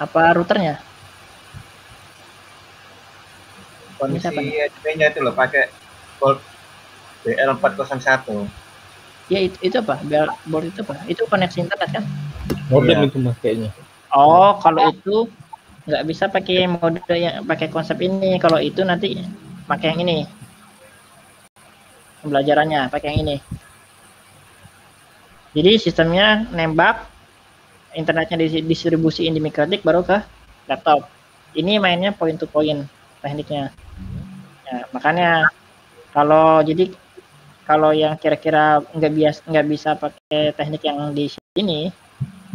Apa routernya? Kondisi HP-nya itu loh, pakai board BL401. Ya itu apa? Board itu apa? Itu koneksi internet kan? Modem itu mas kayaknya. Oh, kalau itu nggak bisa pakai mode yang pakai konsep ini. Kalau itu nanti pakai yang ini. Pembelajarannya pakai yang ini. Jadi sistemnya nembak, internetnya distribusiin di mikrotik baru ke laptop. Ini mainnya point to point tekniknya. Ya, makanya kalau yang kira-kira nggak bisa pakai teknik yang di sini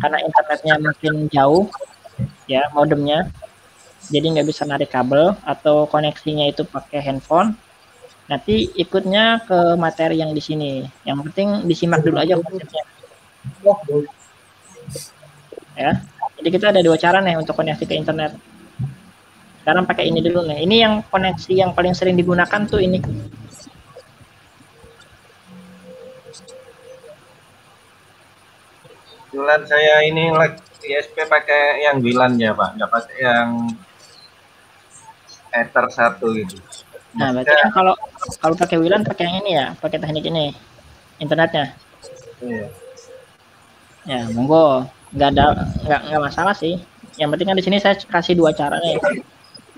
karena internetnya mungkin jauh ya modemnya, jadi nggak bisa narik kabel atau koneksinya itu pakai handphone, nanti ikutnya ke materi yang di sini. Yang penting disimak dulu aja konsepnya ya. Jadi kita ada 2 cara nih untuk koneksi ke internet. Sekarang pakai ini dulu nih. Ini yang koneksi yang paling sering digunakan tuh ini. Kebetulan saya ini ISP pakai yang WLAN ya Pak, nggak pakai yang Ether 1 gitu. Nah, berarti kan kalau pakai WLAN pakai yang ini ya, pakai teknik ini internetnya. Iya. Ya, monggo. Nggak masalah sih. Yang penting kan di sini saya kasih 2 cara nih.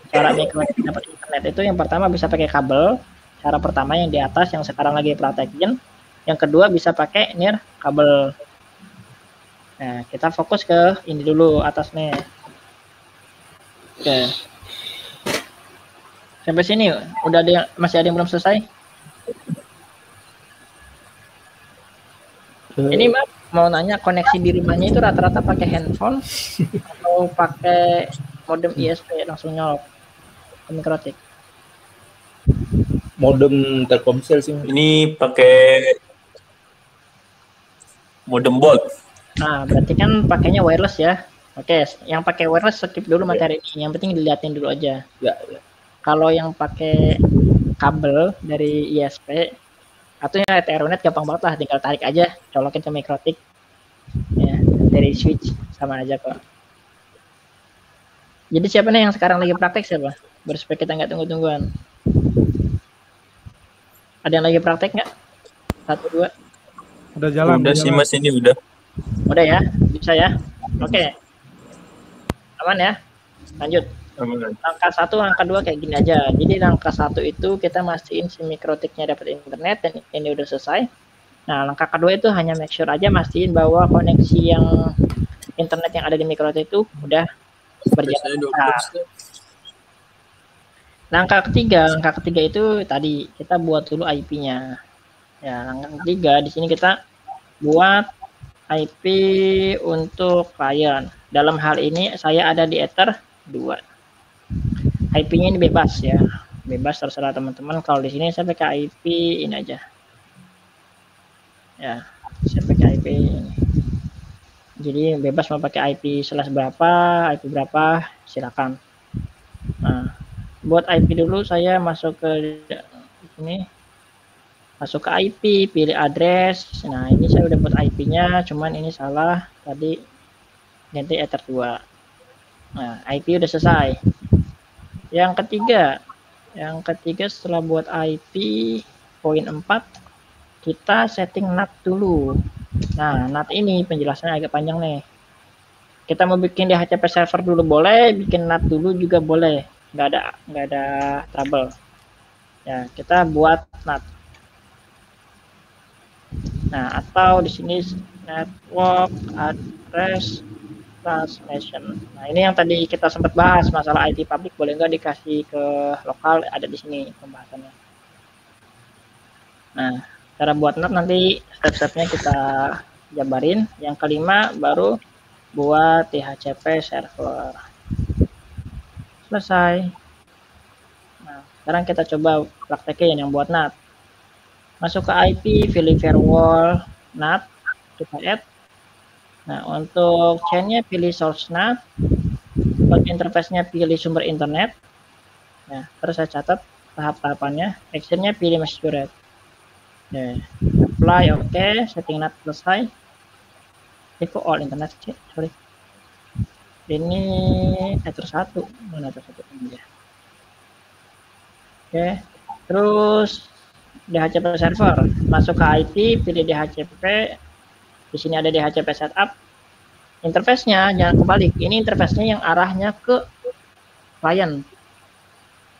Cara mikrotik dapat internet itu yang pertama bisa pakai kabel. Cara pertama yang di atas yang sekarang lagi praktekin. Yang kedua bisa pakai near kabel. Nah, kita fokus ke ini dulu atasnya. Oke. Sampai sini udah masih ada yang belum selesai? Ini Mbak mau nanya koneksi di rumahnya itu rata-rata pakai handphone atau pakai modem ISP langsung nyolok ke mikrotik? Modem Telkomsel sih. Ini pakai modem bolt. Nah, berarti kan pakainya wireless ya. Oke, yang pakai wireless skip dulu materi ini. Yang penting dilihatin dulu aja. Ya. Kalau yang pakai kabel dari ISP atau yang Ethernet gampang banget lah, tinggal tarik aja, colokin ke mikrotik. Ya, dari switch sama aja kok. Jadi siapa nih yang sekarang lagi praktek siapa? Supaya kita nggak tunggu-tungguan. Ada yang lagi praktek nggak? 1, 2. Udah jalan. Udah sih mas, ini udah. Udah ya, bisa ya. Oke. Aman ya. Lanjut. Langkah 1, langkah 2 kayak gini aja. Jadi langkah 1 itu kita mastiin si mikrotiknya dapat internet dan ini udah selesai. Nah, langkah kedua itu hanya make sure aja mastiin bahwa koneksi yang internet yang ada di mikrotik itu udah berjalan. Langkah ketiga itu tadi kita buat dulu IP-nya. Ya, langkah ketiga di sini kita buat IP untuk klien. Dalam hal ini saya ada di Ether 2. IP-nya ini bebas ya, bebas terserah teman-teman. Kalau di sini saya pakai IP ini aja. Ya, saya pakai IP ini. Jadi bebas mau pakai IP slash berapa, IP berapa, silakan. Nah, buat IP dulu saya masuk ke sini, masuk ke IP, pilih address. Nah, ini saya udah buat IP-nya, cuman ini salah tadi, ganti Ether 2. Nah, IP udah selesai. Yang ketiga setelah buat IP poin 4 kita setting NAT dulu. Nah, NAT ini penjelasannya agak panjang nih. Kita mau bikin DHCP server dulu boleh, bikin NAT dulu juga boleh, nggak ada trouble. Ya, kita buat NAT. Nah, atau di sini network address transmission. Nah, ini yang tadi kita sempat bahas masalah IP public, boleh nggak dikasih ke lokal, ada di sini pembahasannya. Nah, cara buat NAT nanti step-stepnya kita jabarin. Yang kelima baru buat DHCP server. Selesai. Nah, sekarang kita coba praktekin yang buat NAT. Masuk ke IP, pilih firewall NAT, kita add. Nah, untuk chain-nya pilih source NAT, untuk interface-nya pilih sumber internet. Nah, terus saya catat tahap-tahapannya. Action-nya pilih masturate. Nah, apply, oke, setting NAT selesai. kok all internet sih, sorry. Ini ether 1, mana ether 1 ini ya. Oke, terus DHCP server, masuk ke IP, pilih DHCP, di sini ada DHCP setup, interface-nya jangan kebalik, ini interface-nya yang arahnya ke klien.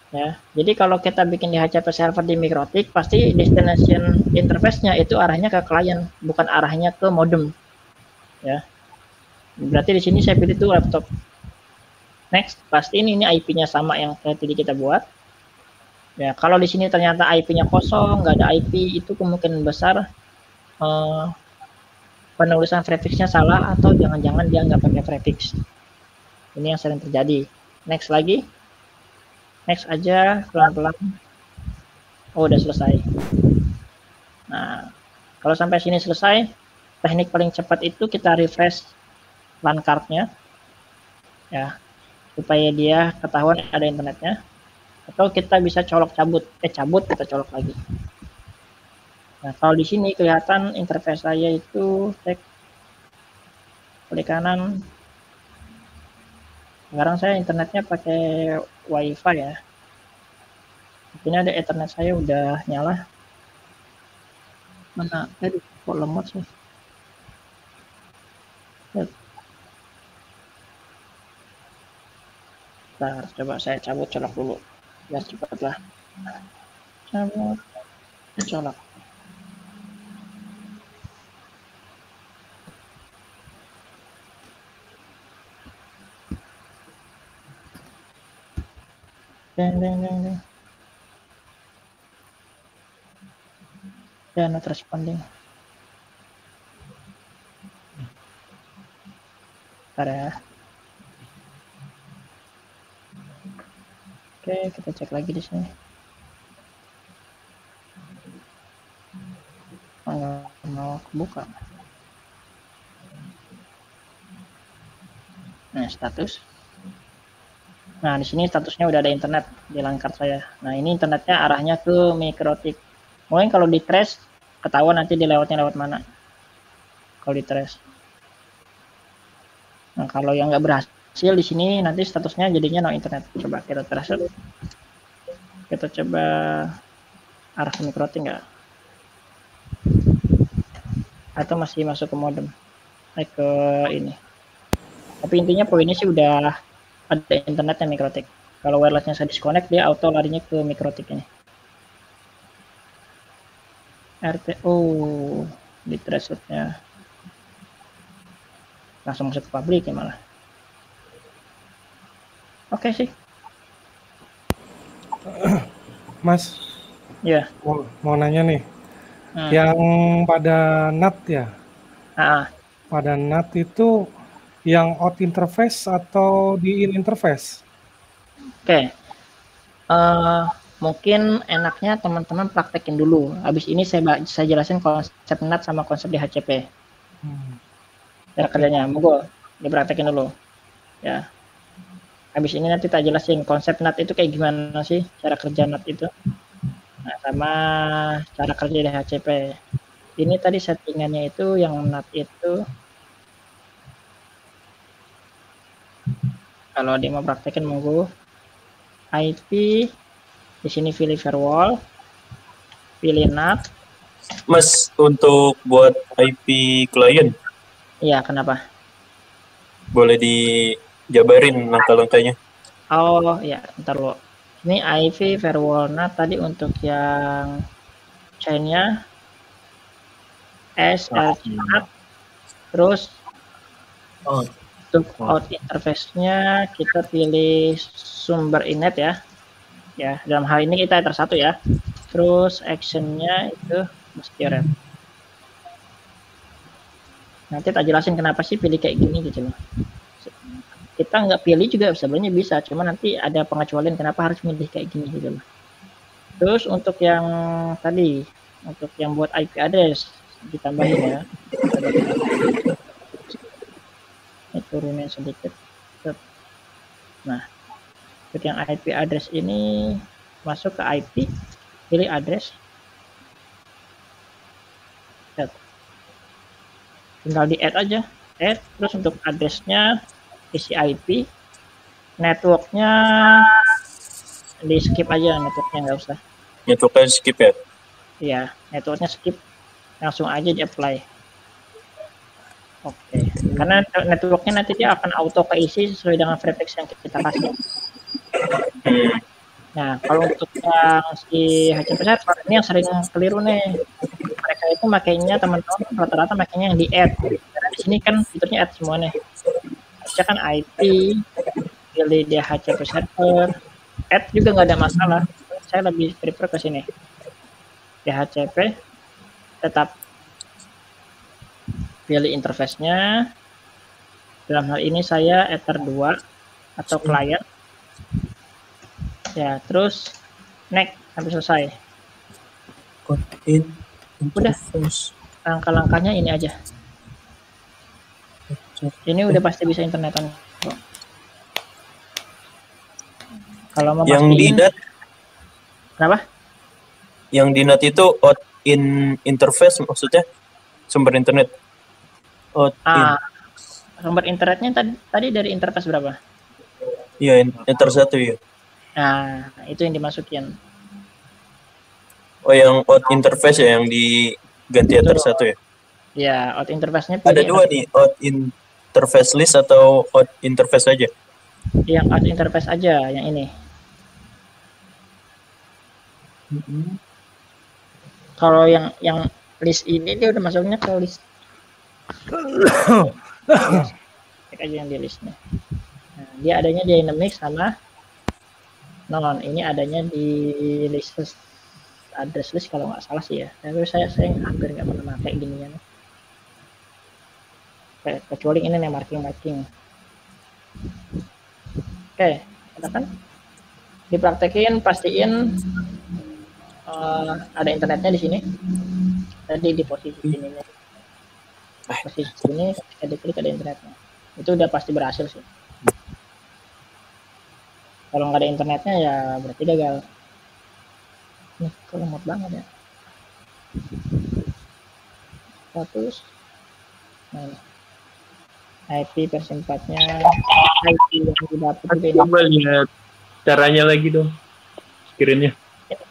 Ya, jadi kalau kita bikin DHCP server di MikroTik, pasti destination interface-nya itu arahnya ke klien, bukan arahnya ke modem. Ya, berarti di sini saya pilih tuh laptop. Next, pasti ini IP-nya sama yang tadi kita buat. Ya, kalau di sini ternyata IP-nya kosong, nggak ada IP, itu kemungkinan besar penulisan prefix-nya salah atau jangan-jangan dia nggak pakai prefix. Ini yang sering terjadi. Next lagi. Next aja, pelan-pelan. Oh, udah selesai. Nah, kalau sampai sini selesai, teknik paling cepat itu kita refresh LAN card-nya. Ya, supaya dia ketahuan ada internetnya. Atau kita bisa colok cabut, kita colok lagi. Nah, kalau di sini kelihatan interface saya itu cek klik kanan. Sekarang saya internetnya pakai WiFi ya. Ini ada Ethernet saya udah nyala. Mana? Kok lemot sih? Bentar, coba saya cabut colok dulu. Biar cepat lah. Cabut, colok. Deng. Ya, not responding. Bentar ya. Oke, kita cek lagi di sini. Nggak mau kebuka. Nah, status. Nah, di sini statusnya udah ada internet di LAN card saya. Nah, ini internetnya arahnya ke MikroTik. Mungkin kalau di trace ketahuan nanti dilewatnya lewat mana. Kalau di trace. Nah, kalau yang nggak berhasil di sini nanti statusnya jadinya no internet. Coba kita trace. Kita coba arah ke MikroTik nggak? Atau masih masuk ke modem? Ke ini. Tapi intinya poinnya sih udah ada internetnya MikroTik. Kalau wirelessnya saya disconnect, dia auto larinya ke MikroTik ini. RTO di thresholdnya langsung masuk ke publik ya malah. Oke sih. Mas, ya. Mau nanya nih, yang pada NAT ya, pada NAT itu yang out interface atau di in interface? Oke. Mungkin enaknya teman-teman praktekin dulu. Habis ini saya jelasin konsep NAT sama konsep DHCP. Cara kerjanya, monggo dipraktekin dulu. Ya. Habis ini nanti tak jelasin konsep NAT itu kayak gimana sih, cara kerja NAT itu. Nah, sama cara kerja DHCP. Ini tadi settingannya itu yang NAT itu. Kalau dia mau praktekin monggo. IP di sini pilih firewall, pilih NAT. Mas, untuk buat IP klien. Iya, kenapa? Boleh dijabarin langkah-langkahnya. Oh ya, ntar lo. Ini IP firewall NAT tadi untuk yang chainnya SLC-NAT. Terus untuk out interface-nya kita pilih sumber inet ya. Ya, dalam hal ini kita Ether 1 ya. Terus action-nya itu mesti rep. Nanti tak jelasin kenapa sih pilih kayak gini gitu loh. Kita nggak pilih juga sebenarnya bisa, cuma nanti ada pengecualian kenapa harus milih kayak gini gitu loh. Terus untuk yang tadi, untuk yang buat IP address ditambahin ya. Ini turunin sedikit. Nah, untuk yang IP address ini masuk ke IP, pilih address. Tinggal di add aja add, terus untuk addressnya isi IP, networknya di skip aja, networknya nggak usah. Networknya skip ya? Iya, networknya skip, langsung aja di apply. Oke, karena networknya nanti dia akan auto keisi sesuai dengan prefix yang kita kasih. Nah, kalau untuk yang si HCP server ini yang sering keliru nih, mereka itu makainya teman-teman rata-rata makainya yang di add, karena di sini kan fiturnya add semua nih. Harusnya kan IP, pilih dia HCP server, add juga nggak ada masalah. Saya lebih prefer ke sini. Di HCP tetap pilih interface-nya. Dalam hal ini saya Ether 2 atau client. Ya, terus next sampai selesai. Udah. Langkah-langkahnya ini aja. Ini udah pasti bisa internetan. Kalau mau yang di NAT, kenapa? Yang di NAT itu out in interface maksudnya sumber internet. Sumber internetnya tadi dari interface berapa? Iya, Ether 1 ya. Nah, itu yang dimasukin. Oh, yang out interface ya, yang diganti Ether 1 ya? Ya, out interface-nya ada dua nih, out interface list atau out interface aja? Yang out interface aja, yang ini. Kalau yang list ini dia udah masuknya ke list. Cek aja yang di listnya. Nah, dia adanya di dynamic sama non. Ini adanya di list address list kalau nggak salah sih ya. Tapi saya hampir nggak pernah pakai ginian. Kecuali ini nih marking. Oke, katakan dipraktekin, pastiin ada internetnya di sini. Tadi di posisi sini nih. Posisi sini ada klik ada internetnya. Itu udah pasti berhasil sih. Kalau nggak ada internetnya ya berarti gagal. Nih, kok lemot banget ya. Status. Nah, IP versi 4-nya, IP yang didapat juga. Coba lihat caranya lagi dong, screen-nya.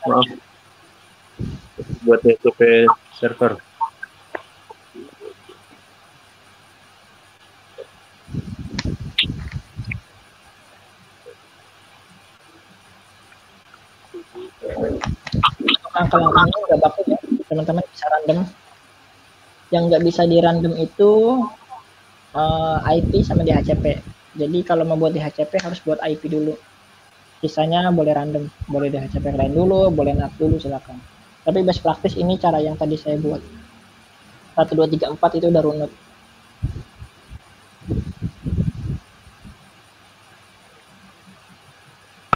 Maaf. Buat HTTP server. Langkah-langkahnya udah bagus ya, teman-teman bisa random. Yang nggak bisa di random itu IP sama di HCP. Jadi kalau mau buat di HCP harus buat IP dulu. Sisanya boleh random, boleh di HCP lain dulu, boleh NAT dulu, silakan. Tapi best practice ini cara yang tadi saya buat. 1, 2, 3, 4 itu udah runut.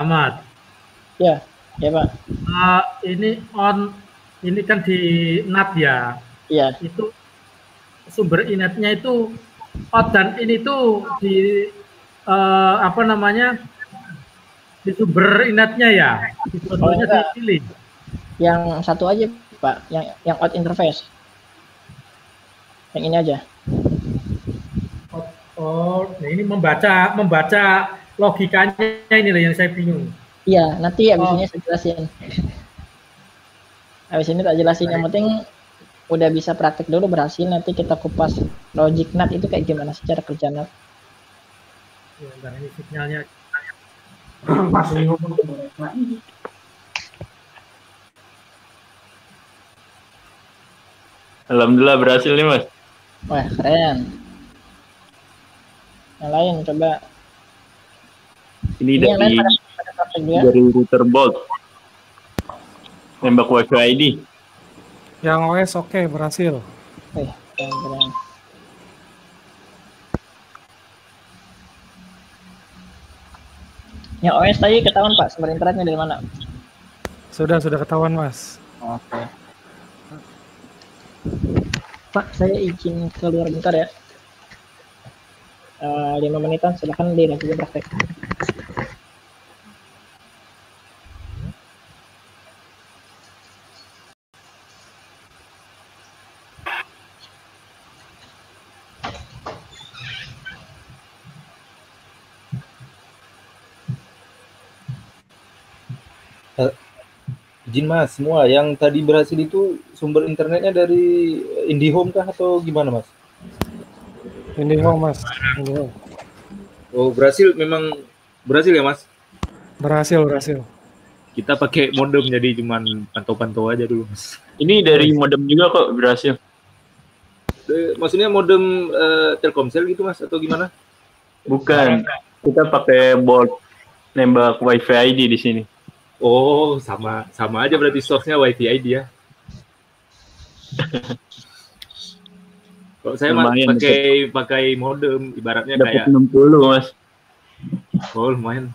Ahmad. Ya, Pak. Ini kan di NAT ya. Iya. Itu sumber inetnya itu out dan ini tuh di di sumber inetnya ya. Contohnya saya pilih. Yang satu aja Pak, yang out interface. Yang ini aja. Nah ini membaca logikanya ini lah yang saya bingung. Iya, nanti abis ini saya jelasin. Abis ini tak jelasin. Yang penting udah bisa praktek dulu berhasil, nanti kita kupas logic NAT itu kayak gimana sih cara kerja NAT. Ya, dan ini sinyalnya. Alhamdulillah berhasil nih Mas. Wah keren. Yang lain coba. Ini dari router Bolt. Nembak WiFi ID. Yang OS oke, berhasil. Keren. Yang OS tadi ketahuan Pak, sumber internetnya dari mana? Sudah ketahuan Mas. Oke. Pak, saya izin keluar bentar ya. 5 menitan, silakan dilanjutkan praktek. Izin Mas, semua yang tadi berhasil itu sumber internetnya dari IndiHome kah atau gimana Mas? IndiHome Mas. IndiHome. Oh berhasil, memang berhasil ya Mas? Berhasil. Kita pakai modem jadi cuman pantau-pantau aja dulu Mas. Ini dari modem juga kok berhasil. Maksudnya modem Telkomsel gitu Mas atau gimana? Bukan. Kita pakai bot nembak WiFi ID di sini. Oh, sama aja berarti source-nya WiFi ID ya. Kalau saya pakai modem, ibaratnya dapat kayak 60 Mas. Oh, lumayan.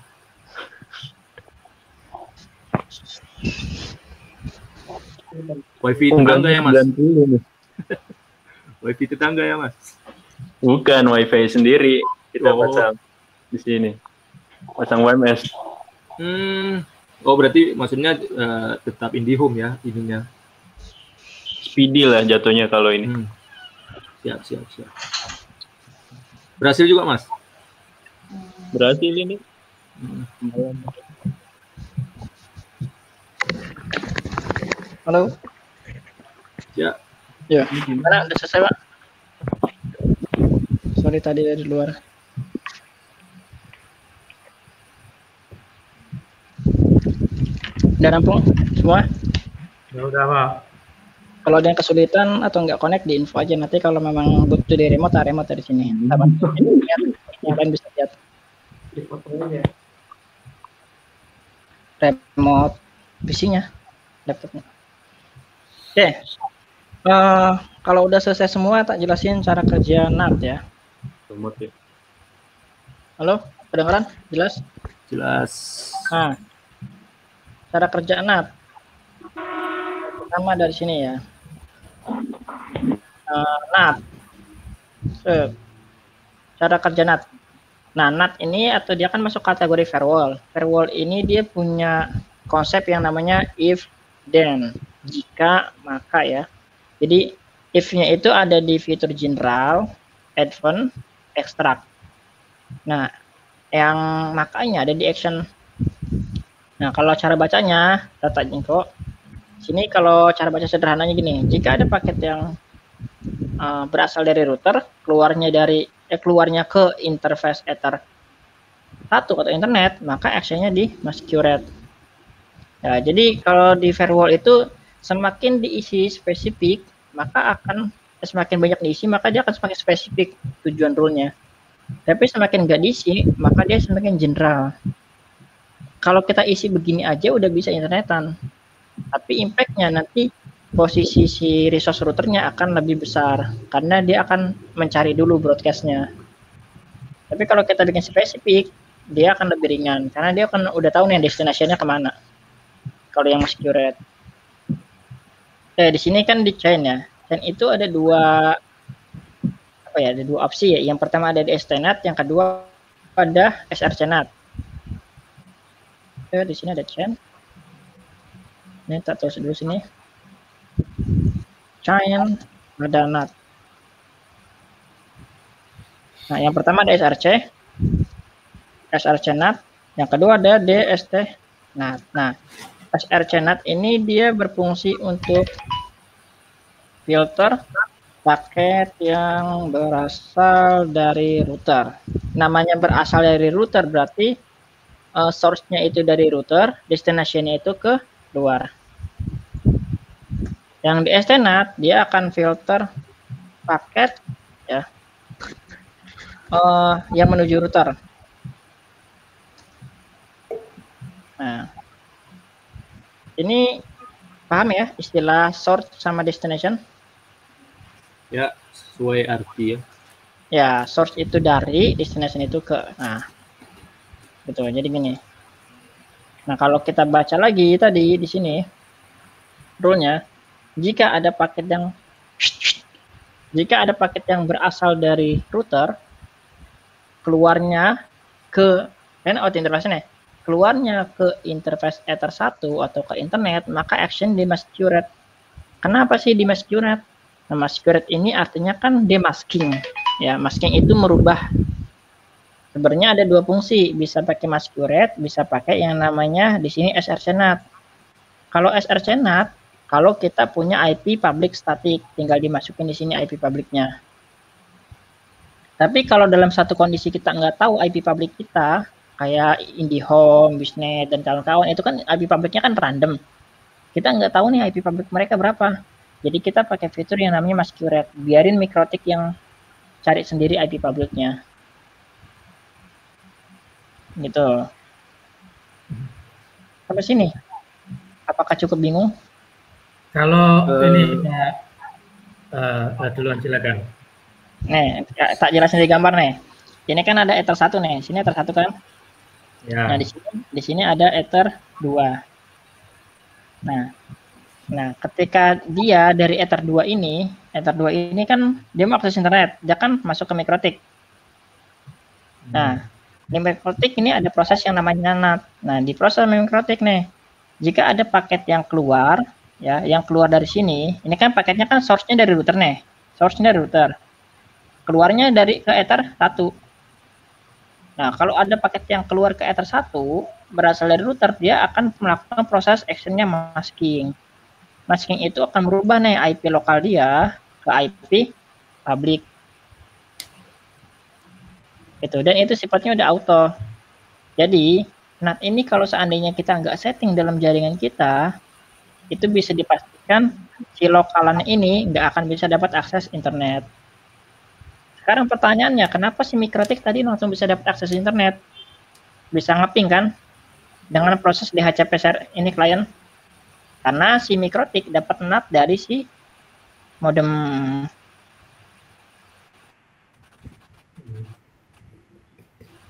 WiFi tetangga ya Mas? 90. WiFi tetangga ya Mas? Bukan, WiFi sendiri kita pasang di sini. Pasang WMS. Oh berarti maksudnya tetap IndiHome ya ininya. Speedy lah jatuhnya kalau ini. Siap. Berhasil juga Mas? Berhasil ini. Halo. Ya. Gimana? Udah selesai Pak? Sorry tadi dari luar. Udah rampung semua? Ya udah Pak. Kalau ada yang kesulitan atau nggak connect di info aja, nanti kalau memang butuh di remote dari sini. Yang lain bisa lihat. Remote PC-nya, laptopnya. Oke. Kalau udah selesai semua, tak jelasin cara kerja NAT ya. Halo, kedengeran? Jelas? Jelas. Nah, cara kerja NAT. Pertama dari sini ya. NAT. Cara kerja NAT. Nah, NAT ini atau dia kan masuk kategori firewall. Firewall ini dia punya konsep yang namanya if then, jika maka ya. Jadi if-nya itu ada di fitur general, advanced, extract. Nah, yang makanya ada di action. Nah, kalau cara bacanya data jengkok. Sini kalau cara baca sederhananya gini, jika ada paket yang berasal dari router, keluarnya ke interface Ether 1 atau internet, maka actionnya di masquerade. Ya, jadi kalau di firewall itu semakin diisi spesifik, maka akan semakin banyak diisi, maka dia akan semakin spesifik tujuan rule-nya. Tapi semakin nggak diisi, maka dia semakin general. Kalau kita isi begini aja udah bisa internetan, tapi impact-nya nanti posisi si resource routernya akan lebih besar karena dia akan mencari dulu broadcast-nya. Tapi kalau kita bikin spesifik, dia akan lebih ringan karena dia akan udah tahu nih destination-nya kemana. Kalau yang masquerade. Di sini kan di chain ya. Chain itu ada dua opsi ya. Yang pertama ada di STNet, yang kedua ada SRCNet. Di sini ada chain. Ini tak tulis dulu sini. Chain ada NAT. Nah, yang pertama ada SRCNet, yang kedua ada DSTNet. Nah, SRCNet ini dia berfungsi untuk filter paket yang berasal dari router. Namanya berasal dari router berarti source-nya itu dari router, destination-nya itu ke luar. Yang di STNet dia akan filter paket ya yang menuju router. Nah, ini paham ya istilah source sama destination? Ya, sesuai arti ya. Ya, source itu dari, destination itu ke. Nah, betul. Jadi gini. Nah, kalau kita baca lagi tadi di sini rule-nya, jika ada paket yang berasal dari router, keluarnya ke keluarnya ke interface Ether 1 atau ke internet, maka action di masquerade. Kenapa sih di masquerade? Nah, masquerade ini artinya kan demasking. Ya, masking itu merubah. Sebenarnya ada dua fungsi, bisa pakai masquerade, bisa pakai yang namanya di sini SRCNet. Kalau SRC NAT, kalau kita punya IP public static, tinggal dimasukin di sini IP publiknya. Tapi kalau dalam satu kondisi kita nggak tahu IP publik kita, kayak IndiHome, Bisnet, dan kawan-kawan, itu kan IP publiknya kan random. Kita nggak tahu nih IP publik mereka berapa. Jadi kita pakai fitur yang namanya masquerade. Biarin Mikrotik yang cari sendiri IP publiknya. Gitu. Sampai sini. Apakah cukup bingung? Kalau ini duluan silakan. Nih, tak jelasin di gambar nih. Ini kan ada ether 1 nih. Sini ether 1 kan? Ya. Nah, di sini ada ether 2. Nah, ketika dia dari ether 2 ini kan dia mau akses internet, dia kan masuk ke Mikrotik. Nah, di Mikrotik ini ada proses yang namanya NAT. Nah, di proses Mikrotik nih, jika ada paket yang keluar, ya, yang keluar dari sini, ini kan paketnya kan source-nya dari router nih, source-nya dari router, keluarnya dari ke ether 1. Nah, kalau ada paket yang keluar ke ether 1 berasal dari router, dia akan melakukan proses action-nya masking. Masking itu akan merubah nih IP lokal dia ke IP public. Dan itu sifatnya udah auto. Jadi, NAT ini kalau seandainya kita nggak setting dalam jaringan kita, itu bisa dipastikan si lokalan ini nggak akan bisa dapat akses internet. Sekarang pertanyaannya, kenapa si Mikrotik tadi langsung bisa dapat akses internet? Bisa ngeping kan? Dengan proses DHCP share ini klien. Karena si Mikrotik dapat NAT dari si modem.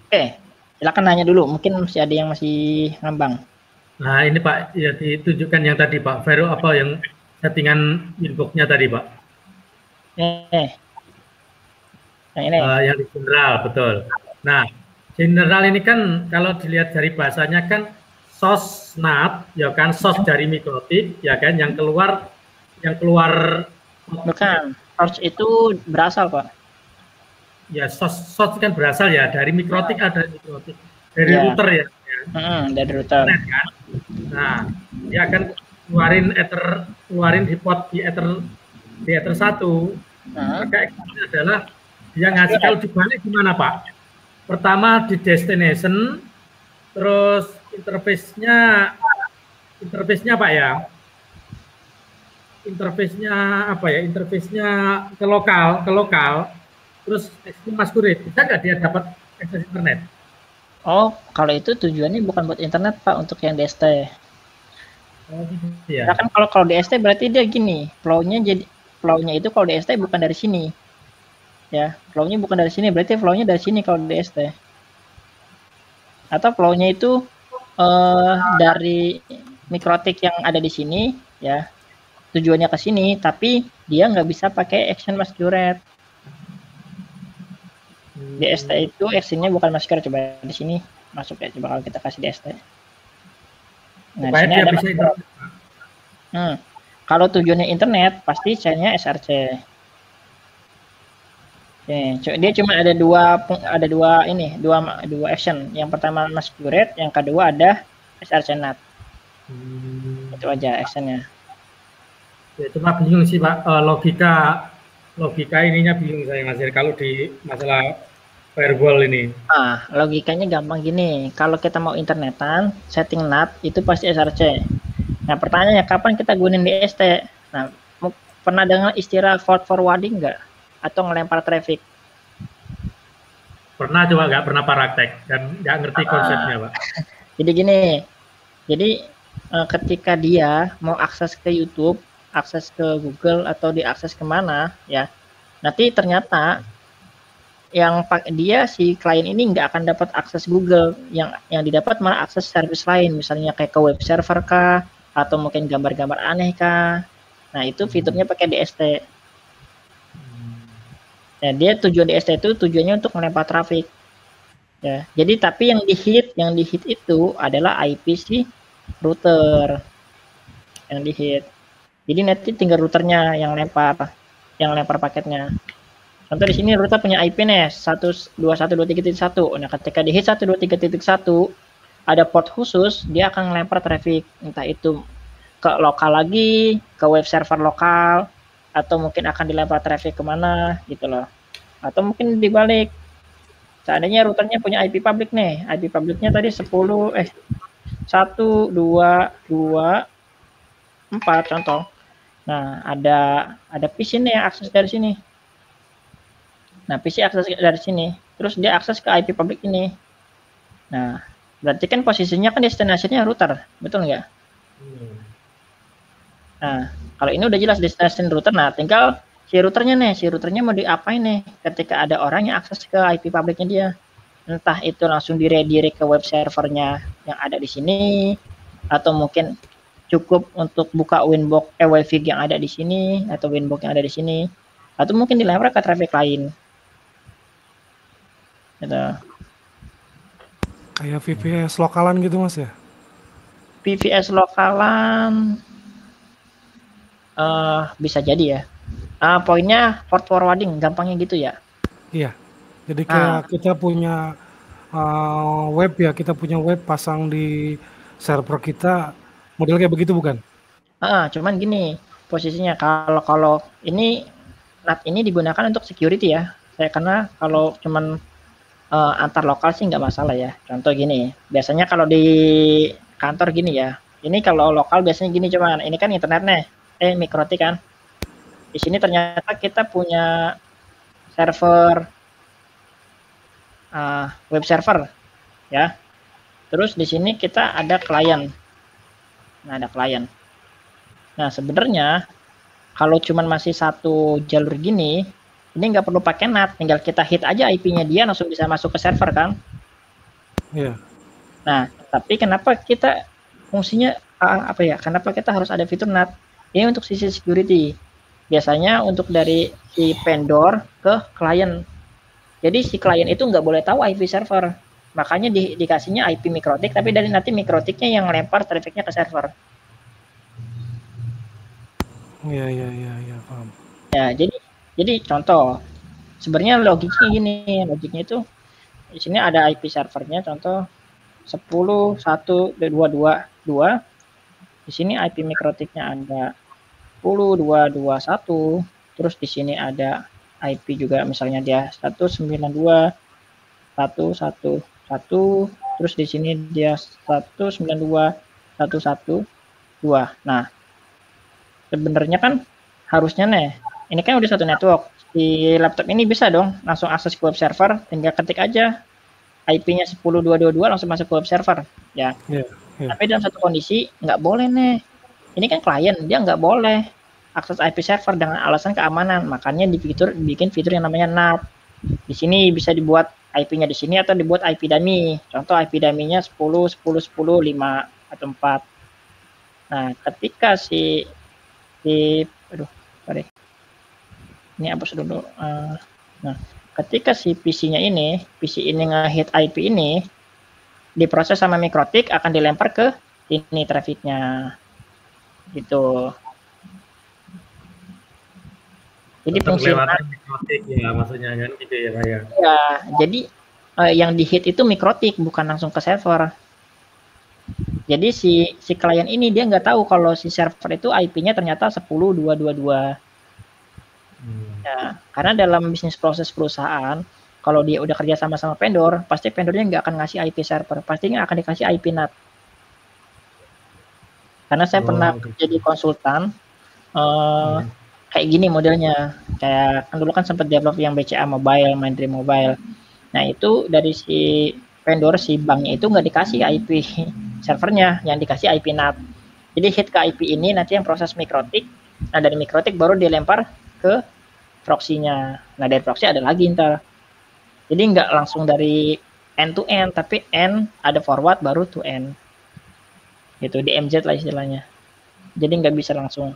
Oke, silakan nanya dulu. Mungkin masih ada yang masih ngambang. Nah, ini Pak, ya ditunjukkan yang tadi Pak Vero, apa yang settingan inbox-nya tadi Pak? Yang ini. Yang di general, betul. Nah, general ini kan kalau dilihat dari bahasanya kan source NAT, ya kan, source dari Mikrotik, ya kan, yang keluar. Bukan, source itu berasal Pak. Ya, source kan berasal ya dari Mikrotik, ada Mikrotik dari router ya. Dari router. Kan? Nah, dia akan keluarin di port di ether 1. Maka action adalah dia ngasih, kalau dibalik gimana Pak? Pertama di destination, terus interface-nya Pak ya. Interface-nya apa ya? Interface-nya ke lokal. Terus masquerade, bisa nggak dia dapat akses internet? Oh, kalau itu tujuannya bukan buat internet Pak, untuk yang DST. Oh, gitu ya. Nah, kan kalau DST berarti dia gini, flow-nya itu kalau DST bukan dari sini. Ya, flow-nya bukan dari sini, berarti flow-nya dari sini kalau DST. Atau flow-nya itu dari Mikrotik yang ada di sini, ya, tujuannya ke sini, tapi dia nggak bisa pakai action masquerade. DST itu actionnya bukan masquerade, coba di sini masuk ya, coba kalau kita kasih DST. Nah, di sini ada kalau tujuannya internet, pasti chainnya SRC. Dia cuma ada dua action. Yang pertama masquerade, yang kedua ada SRC NAT. Itu aja actionnya. Ya, cuma bingung sih Pak, logika ininya bingung saya Mas kalau di masalah firewall ini. Logikanya gampang gini, kalau kita mau internetan, setting NAT itu pasti SRC. Nah, pertanyaannya kapan kita gunain DST? Nah, pernah dengar istilah fault forwarding nggak? Atau ngelempar traffic? Pernah, coba nggak pernah praktek dan nggak ngerti konsepnya Pak. Jadi gini, ketika dia mau akses ke YouTube, akses ke Google atau diakses kemana ya, nanti ternyata si klien ini nggak akan dapat akses Google, yang didapat malah akses service lain, misalnya kayak ke web server kah, atau mungkin gambar-gambar aneh kah. Nah, itu fiturnya pakai DST. Nah, dia tujuan DST itu tujuannya untuk melempar traffic. Ya, jadi tapi yang di hit itu adalah IP si router yang di hit. Jadi nanti tinggal routernya yang lempar paketnya. Contoh di sini router punya IP nih 121.23.1. Nah, ketika di hit 123.1 ada port khusus, dia akan melempar traffic, entah itu ke lokal lagi, ke web server lokal, atau mungkin akan dilempar traffic kemana gitu loh. Atau mungkin dibalik, seandainya routernya punya IP public nih, IP publicnya tadi 1, 2, 2, 4 contoh. Nah, ada PC nih yang akses dari sini. Nah, PC akses dari sini, terus dia akses ke IP public ini. Nah, berarti kan posisinya kan destinasinya router, betul nggak? Nah, kalau ini udah jelas destination router, nah tinggal si routernya mau diapain nih ketika ada orang yang akses ke IP publicnya dia. Entah itu langsung redirect ke web servernya yang ada di sini, atau mungkin cukup untuk buka Winbox WiFi yang ada di sini, atau Winbox yang ada di sini, atau mungkin dilempar ke traffic lain. Gitu. Kayak VPS lokalan gitu Mas ya? VPS lokalan bisa jadi ya. Poinnya port forwarding, gampangnya gitu ya. Iya. Jadi kayak kita punya web ya, kita punya web pasang di server kita, model kayak begitu bukan? Cuman gini posisinya, kalau ini NAT ini digunakan untuk security ya. Karena kalau cuman antar lokal sih nggak masalah ya. Contoh gini, biasanya kalau di kantor gini ya. Ini kalau lokal biasanya gini, cuman ini kan internetnya. Mikrotik kan. Di sini ternyata kita punya server web server ya. Terus di sini kita ada klien. Nah, ada klien. Nah, sebenarnya kalau cuman masih satu jalur gini, ini nggak perlu pakai NAT, tinggal kita hit aja IP-nya dia langsung bisa masuk ke server kan. Iya. Nah, tapi kenapa kita fungsinya kenapa kita harus ada fitur NAT? Ini untuk sisi security. Biasanya untuk dari si vendor ke klien. Jadi si klien itu nggak boleh tahu IP server. Makanya dikasihnya IP mikrotik, tapi dari nanti mikrotiknya yang lempar trafficnya ke server. Iya, paham. Ya, jadi contoh. Sebenarnya logiknya itu di sini ada IP servernya, contoh 10, 1, 2, 2, 2. Di sini IP mikrotiknya ada 10, 2, 2, 1. Terus di sini ada IP juga, misalnya dia 192, 1, 1, 1. Terus di sini dia 192, 1, 1, 2. Nah, sebenarnya kan harusnya ini kan udah satu network. Di laptop ini bisa dong langsung akses ke web server, tinggal ketik aja IP-nya 10.222 langsung masuk ke web server ya. Tapi dalam satu kondisi nggak boleh ini kan klien, dia nggak boleh akses IP server dengan alasan keamanan. Makanya bikin fitur yang namanya NAT. Di sini bisa dibuat IP-nya di sini atau dibuat IP dummy. Contoh IP dummy-nya 10, 10, 10, 5 atau 4. Nah, ketika ini hapus dulu. Nah, ketika si PC ini nge-hit IP ini, diproses sama mikrotik, akan dilempar ke ini trafficnya gitu. Jadi fungsi mikrotik ya maksudnya kan gitu ya Pak ya. Ya, jadi yang di-hit itu mikrotik, bukan langsung ke server. Jadi si klien ini dia nggak tahu kalau si server itu IP-nya ternyata 10.222. Ya, karena dalam bisnis proses perusahaan, kalau dia udah kerja sama vendor, pasti vendornya nggak akan ngasih IP server, pastinya akan dikasih IP NAT. Karena saya pernah jadi konsultan, kayak gini modelnya, kayak kan dulu kan sempat develop yang BCA Mobile, Mindray Mobile. Nah itu dari si vendor, si banknya itu nggak dikasih IP servernya, yang dikasih IP NAT. Jadi hit ke IP ini nanti yang proses mikrotik, nah dari mikrotik baru dilempar ke proxy-nya. Nah dari proxy ada lagi ntar. Jadi nggak langsung dari end to end, tapi end ada forward baru to end. Gitu, DMZ lah istilahnya. Jadi nggak bisa langsung.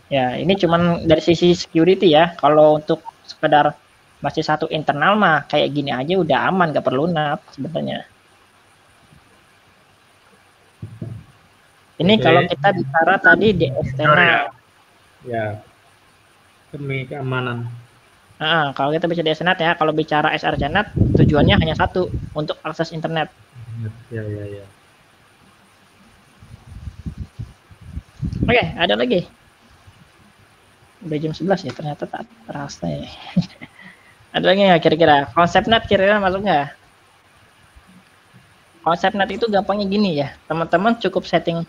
Ya ini cuman dari sisi security ya. Kalau untuk sekedar masih satu internal mah kayak gini aja udah aman, nggak perlu NAT sebenarnya. Ini kalau kita bicara tadi di eksternal. Ya, demi keamanan. Kalau kita bicara DSNet ya, kalau bicara SRCnet tujuannya hanya satu, untuk akses internet. Ya. Oke, ada lagi. Udah jam 11 ya, ternyata tak terasa ya. Ada lagi nggak kira-kira? Konsep NAT kira-kira masuk nggak? Konsep NAT itu gampangnya gini ya, teman-teman cukup setting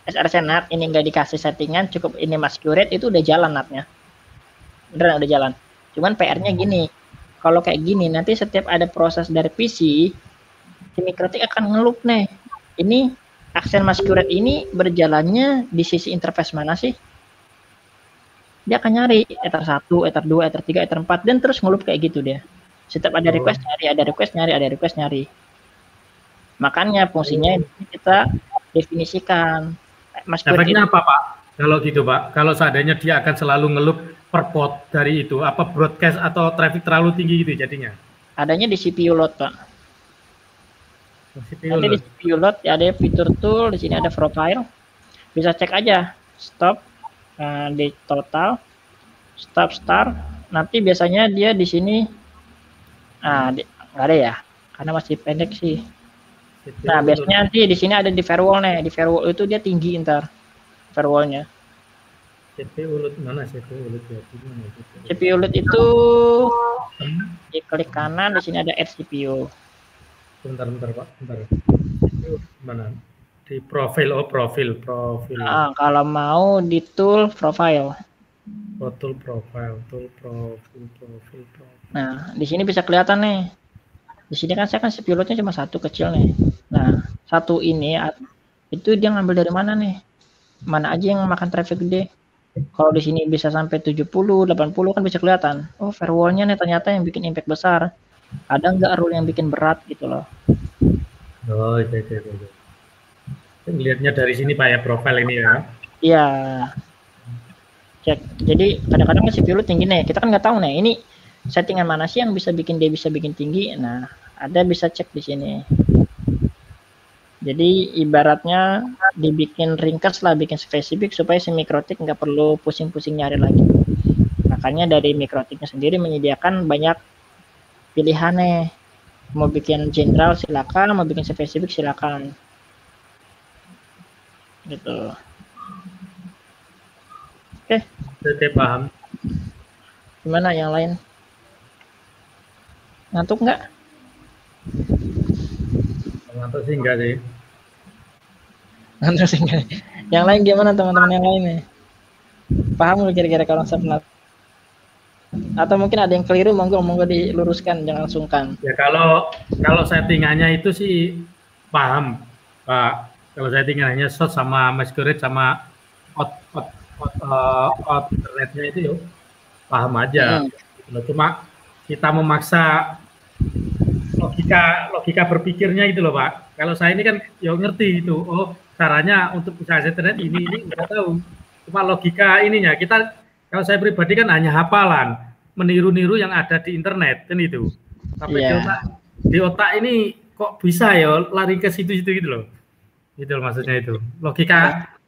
SRC NAT, ini nggak dikasih settingan, cukup ini masquerade, itu udah jalan NAT-nya. Beneran udah jalan. Cuman PR-nya gini, kalau kayak gini, nanti setiap ada proses dari PC, si Mikrotik akan ngeloop nih. Ini aksen masquerade ini berjalannya di sisi interface mana sih? Dia akan nyari ether 1, ether 2, ether 3, ether 4, dan terus ngeloop kayak gitu dia. Setiap ada request nyari, ada request nyari, ada request nyari. Makanya fungsinya kita definisikan. Efeknya apa Pak? Kalau gitu Pak, kalau seandainya dia akan selalu ngeloop per pot dari itu, apa broadcast atau traffic terlalu tinggi gitu jadinya? Adanya di CPU load Pak. CPU Nanti load. di CPU load ada fitur tool, di sini ada profile. Bisa cek aja stop di total, stop start. Nanti biasanya dia di sini nggak ada ya, karena masih pendek sih. Nah biasanya nanti di sini ada di firewall nih, di firewall itu dia tinggi ntar firewallnya. CPU load mana CPU load ya? CPU load itu diklik kanan, di sini ada add CPU. Bentar Pak, bentar. Mana? Di profil, profil. Kalau mau di tool profile. Tool profile. Nah, di sini bisa kelihatan nih. Di sini kan saya kan CPU load-nya cuma satu kecil nih. Nah, satu ini itu dia ngambil dari mana nih? Mana aja yang makan traffic gede? Kalau di sini bisa sampai 70, 80 kan bisa kelihatan. Oh, firewall-nya nih ternyata yang bikin impact besar. Ada nggak rule yang bikin berat gitu loh. Oh, iya. Lihatnya dari sini Pak ya, profil ini ya. Iya. Cek. Jadi kadang-kadang CPU load tinggi nih. Kita kan nggak tahu nih, ini settingan mana sih yang bisa bikin dia bisa bikin tinggi. Nah, ada bisa cek di sini. Jadi ibaratnya dibikin ringkas lah, bikin spesifik supaya si Mikrotik nggak perlu pusing-pusing nyari lagi. Makanya dari Mikrotiknya sendiri menyediakan banyak pilihan nih. Mau bikin general silakan, mau bikin spesifik silakan. Gitu. Oke, paham. Gimana yang lain? Ngantuk nggak? Ngantuk sih enggak sih. Ngantuk sih enggak. Yang lain gimana teman-teman yang lain nih? Paham nggak kira-kira kalau konsep NAT? Atau mungkin ada yang keliru, monggo diluruskan, jangan sungkan. Ya kalau settingannya itu sih paham Pak. Kalau settingannya short sama masquerade sama out internetnya itu yuk paham aja. Cuma kita memaksa logika berpikirnya itu loh Pak. Kalau saya ini kan ya ngerti itu. Oh caranya untuk bisa internet ini nggak tahu. Cuma logika ininya kita. Kalau saya pribadi kan hanya hafalan, meniru-niru yang ada di internet kan itu. Tapi di otak ini kok bisa ya lari ke situ-situ gitu loh. Gitu loh maksudnya itu.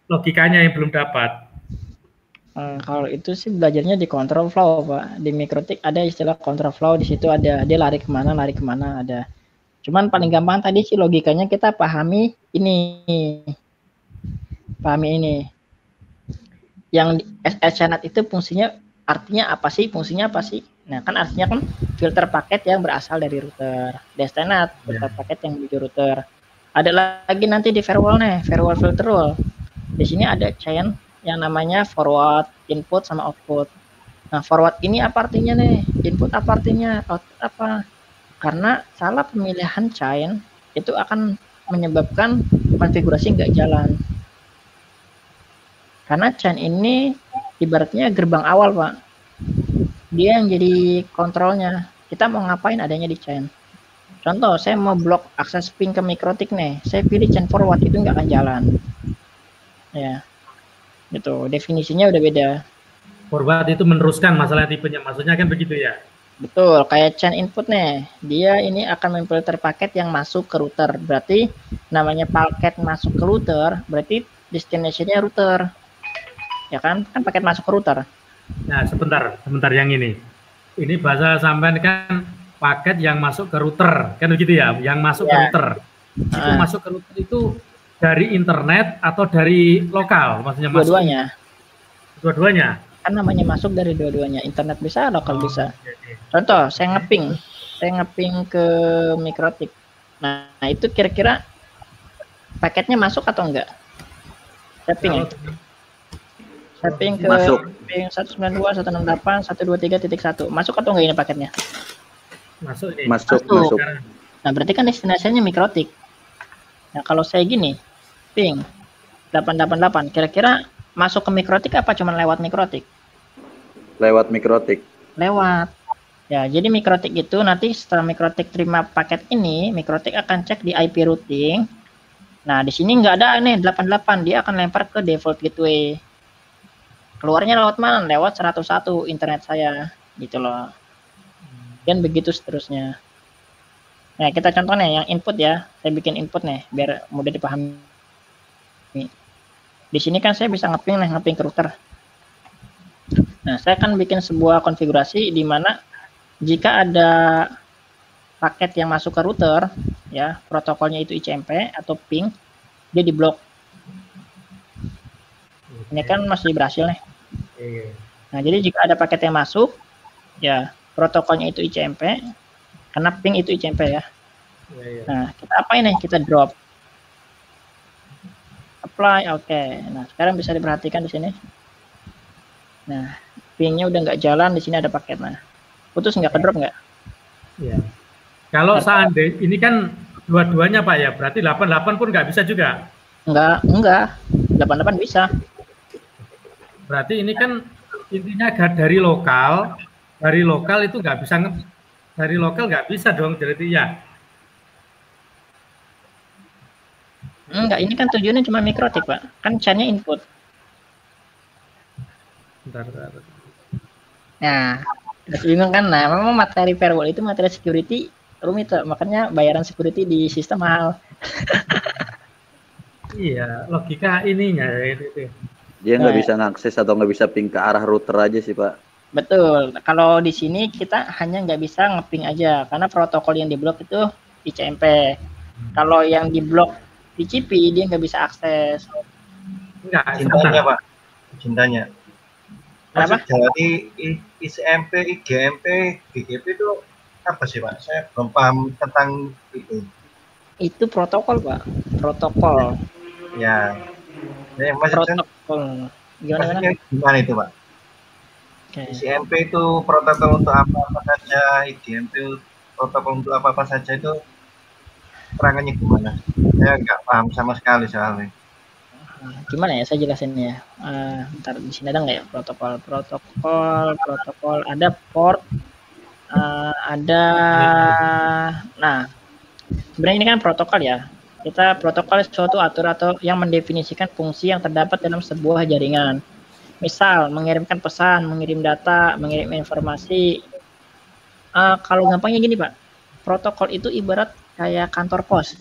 Logikanya yang belum dapat. Kalau itu sih belajarnya di control flow Pak. Di Mikrotik ada istilah control flow, di situ ada dia lari kemana ada. Cuman paling gampang tadi sih logikanya kita pahami ini. Yang SRC NAT itu artinya apa sih? Nah kan artinya kan filter paket yang berasal dari router. DSNAT, filter paket yang menuju router. Ada lagi nanti di firewall nih, firewall filter rule. Di sini ada chain yang namanya forward, input sama output. Nah forward ini apa artinya nih? Input apa artinya? Output apa? Karena salah pemilihan chain itu akan menyebabkan konfigurasi nggak jalan. Karena chain ini ibaratnya gerbang awal Pak. Dia yang jadi kontrolnya. Kita mau ngapain adanya di chain. Contoh, saya mau blok akses ping ke Mikrotik nih. Saya pilih chain forward, itu nggak akan jalan. Ya, gitu. Definisinya udah beda. Forward itu meneruskan masalah tipenya. Maksudnya kan begitu ya? Betul, kayak chain input nih. Dia ini akan memfilter paket yang masuk ke router. Berarti namanya paket masuk ke router, berarti destination-nya router. Ya kan paket masuk ke router. Nah sebentar yang ini bahasa sampean kan paket yang masuk ke router kan begitu ya, yang masuk ke router itu masuk ke router itu dari internet atau dari lokal? Maksudnya dua-duanya. Dua-duanya. Kan namanya masuk dari dua-duanya, internet bisa, lokal bisa. Contoh, saya ngeping ke Mikrotik. Nah, itu kira-kira paketnya masuk atau enggak? Saya ping ya. Saya ping ke ping 192.168.123.1. Masuk atau enggak ini paketnya? Masuk. Nah, berarti kan destinasinya Mikrotik. Nah, kalau saya gini, ping 888, kira-kira masuk ke Mikrotik apa cuma lewat Mikrotik? Lewat Mikrotik. Lewat. Ya, jadi Mikrotik itu nanti setelah Mikrotik terima paket ini, Mikrotik akan cek di IP routing. Nah, di sini nggak ada nih 88, dia akan lempar ke default gateway. Keluarnya lewat mana? Lewat 101 internet saya, gitu loh. Dan begitu seterusnya. Nah, kita contohnya yang input ya. Saya bikin input nih, biar mudah dipahami. Di sini kan saya bisa ngeping ke router. Nah, saya akan bikin sebuah konfigurasi di mana jika ada paket yang masuk ke router, ya protokolnya itu ICMP atau ping, dia diblok. Ini kan masih berhasil nih. Nah, jadi jika ada paket yang masuk, ya protokolnya itu ICMP, karena ping itu ICMP ya. Nah, kita apain nih? Kita drop. Apply, oke. Nah, sekarang bisa diperhatikan di sini. Nah, pingnya udah nggak jalan, di sini ada paket. Nah, putus nggak, ke drop nggak? Iya. Kalau seandainya ini kan dua-duanya Pak ya, berarti 88 pun nggak bisa juga? Enggak. 88 bisa. Berarti ini kan intinya dari lokal itu nggak bisa, dari lokal nggak bisa dong, jadi ya. Enggak, ini kan tujuannya cuma Mikrotik Pak, kan chainnya input. Bentar. Nah, bingung kan? Nah, memang materi firewall itu materi security rumit, makanya bayaran security di sistem mahal. Iya, logika ininya itu. Dia nggak bisa ngakses atau nggak bisa ping ke arah router aja sih Pak. Betul. Kalau di sini kita hanya nggak bisa ngeping aja, karena protokol yang diblok itu ICMP. Kalau yang diblok TCP dia nggak bisa akses. Enggak, cintanya Pak. Cintanya. Kenapa? Jadi ICMP, IGMP, GGP itu apa sih Pak? Saya belum paham tentang itu. Itu protokol Pak, protokol. Ya. Maksudnya, protokol. Gimana itu Pak? Okay. ICMP itu protokol untuk apa saja, IGMP protokol untuk apa saja, itu terangannya gimana? Saya nggak paham sama sekali soalnya. Gimana ya saya jelasin ya. Bentar, di sini ada nggak ya protokol ada port, ada. Nah, sebenarnya ini kan protokol ya. Kita protokol suatu aturan atau yang mendefinisikan fungsi yang terdapat dalam sebuah jaringan. Misal mengirimkan pesan, mengirim data, mengirim informasi. Kalau gampangnya gini Pak, protokol itu ibarat kayak kantor pos.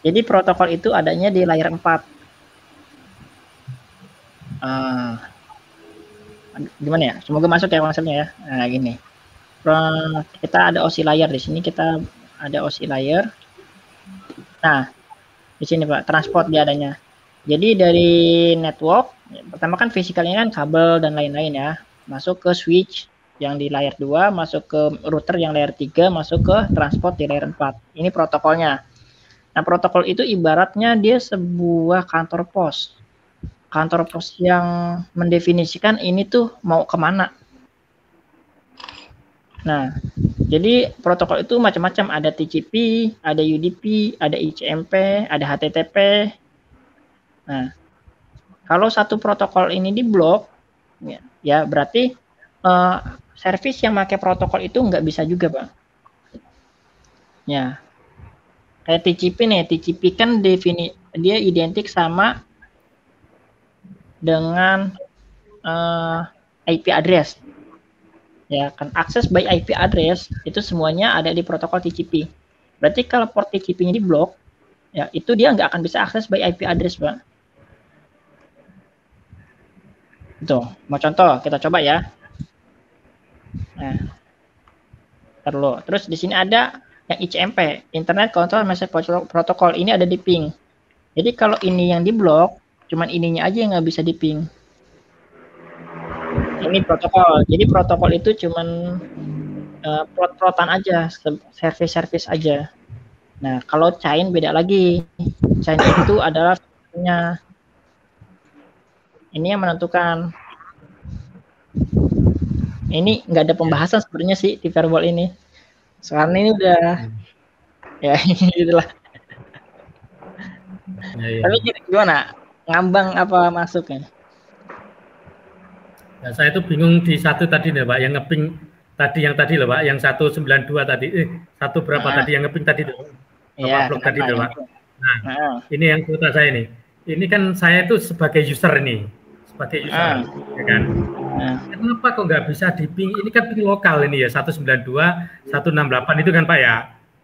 Jadi protokol itu adanya di layer 4. Gimana ya? Semoga masuk ya maksudnya ya. Nah, gini. Kita ada OSI layer di sini, kita ada OSI layer. Nah, di sini Pak, transport dia adanya. Jadi dari network, pertama kan fisikalnya kan kabel dan lain-lain ya. Masuk ke switch yang di layer 2, masuk ke router yang layer 3, masuk ke transport di layer 4. Ini protokolnya. Nah, protokol itu ibaratnya dia sebuah kantor pos. Kantor pos yang mendefinisikan ini tuh mau kemana. Nah, jadi protokol itu macam-macam. Ada TCP, ada UDP, ada ICMP, ada HTTP. Nah, kalau satu protokol ini diblok, ya berarti service yang pakai protokol itu nggak bisa juga, Pak. Ya. Kayak TCP nih, TCP kan dia identik sama dengan IP address. Ya, kan akses by IP address itu semuanya ada di protokol TCP. Berarti kalau port TCP-nya diblok, ya itu dia nggak akan bisa akses by IP address, Pak. Tuh, mau contoh, kita coba ya. Nah, terus di sini ada yang ICMP, Internet Control Message Protocol, ini ada di ping. Jadi kalau ini yang diblok, cuman ininya aja yang nggak bisa di ping. Ini protokol. Jadi protokol itu cuman plot-plotan aja, service aja. Nah, kalau chain beda lagi. Chain itu adalah filternya. Ini yang menentukan. Ini nggak ada pembahasan sebenarnya sih di firewall ini. Sekarang ini udah ya gitulah. Ya. Tapi gimana? Ngambang apa masuknya? Ya, saya itu bingung di satu tadi nih Pak, yang ngeping tadi yang tadi loh Pak, yang 192 tadi, satu berapa tadi yang ngeping tadi tuh, ya, blok tadi tuh Pak. Nah, ini yang kuota saya ini. Ini kan saya itu sebagai user ini, sebagai user, ya kan. Kenapa kok nggak bisa di ping? Ini kan ping lokal ini ya, 192, 168 itu kan Pak ya.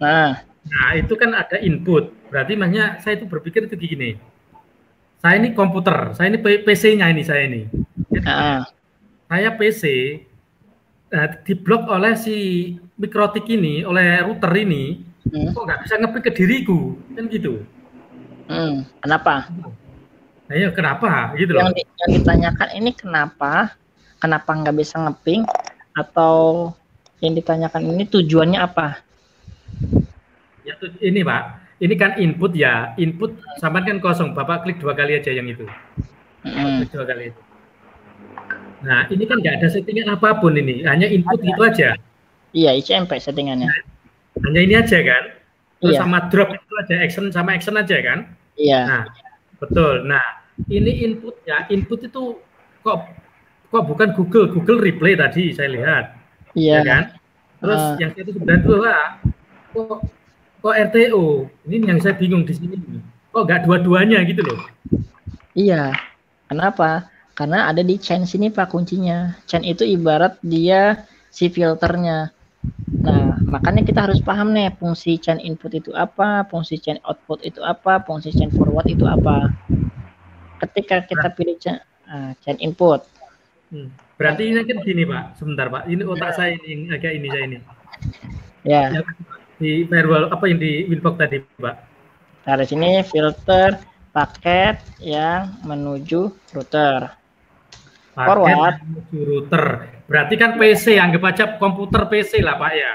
Nah itu kan ada input, berarti makanya saya itu berpikir itu gini. Saya ini komputer, saya ini PC-nya ini saya ini. Saya PC diblok oleh si mikrotik ini, oleh router ini, kok nggak bisa ngeping ke diriku, kan gitu. Kenapa? Nah, ya kenapa? Gitu loh. Yang ditanyakan ini kenapa nggak bisa ngeping, atau yang ditanyakan ini tujuannya apa? Ya ini Pak, ini kan input ya, input sama kan kosong, Bapak klik 2 kali aja yang itu. Klik 2 kali itu. Nah, ini kan nggak ada settingan apapun ini, hanya input itu aja. Iya, ICMP settingannya. Hanya ini aja kan? Terus sama drop itu aja, action sama action aja kan? Iya. Nah, betul. Nah, ini input ya, input itu kok bukan Google Replay tadi saya lihat. Iya. Ya kan? Terus yang 192 kok RTO? Ini yang saya bingung di sini. Kok nggak dua-duanya gitu loh? Iya. Kenapa? Karena ada di chain sini Pak kuncinya. Chain itu ibarat dia si filternya. Nah, makanya kita harus paham nih fungsi chain input itu apa, fungsi chain output itu apa, fungsi chain forward itu apa. Ketika kita pilih chain input. Berarti ini kan gini Pak, sebentar Pak. Ini otak saya ini agak ini saya ini. Ya. Di firewall apa yang di Winbox tadi Pak? Nah, di sini filter paket yang menuju router. Forward menuju router. Berarti kan PC, anggap aja komputer PC lah Pak ya.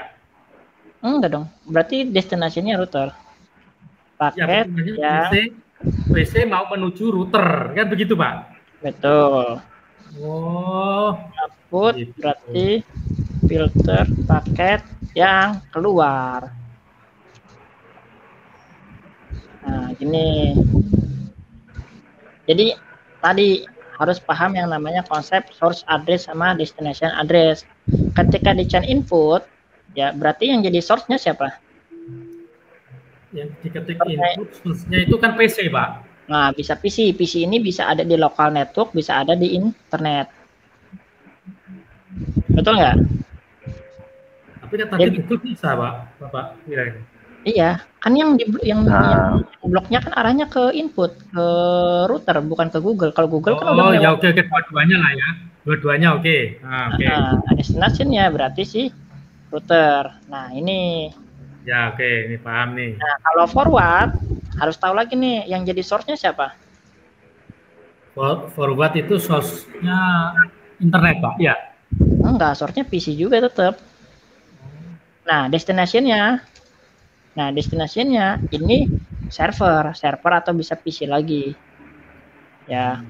Enggak dong. Berarti destinasinya router. Paket ya, PC mau menuju router, kan begitu Pak? Betul. Oh. Output gitu. Berarti filter paket yang keluar. Nah, gini. Jadi tadi harus paham yang namanya konsep source address sama destination address. Ketika di chain input, ya berarti yang jadi source-nya siapa? Yang diketik input source-nya itu kan PC, Pak. Nah, bisa PC. PC ini bisa ada di local network, bisa ada di internet. Betul nggak? Tapi kan tadi Google bisa, Pak. Bapak kira-kira. Iya, kan yang bloknya kan arahnya ke input, ke router, bukan ke Google. Kalau Google kan udah ya oke, dua-duanya lah ya. Dua-duanya oke. Oke. Destination-nya berarti sih router. Nah, ini. Ya oke, ini paham nih. Nah, kalau forward harus tahu lagi nih yang jadi source-nya siapa? Forward itu source-nya internet, Pak. Ya. Enggak, source-nya PC juga tetap. Nah, destination-nya ini server atau bisa PC lagi. Ya.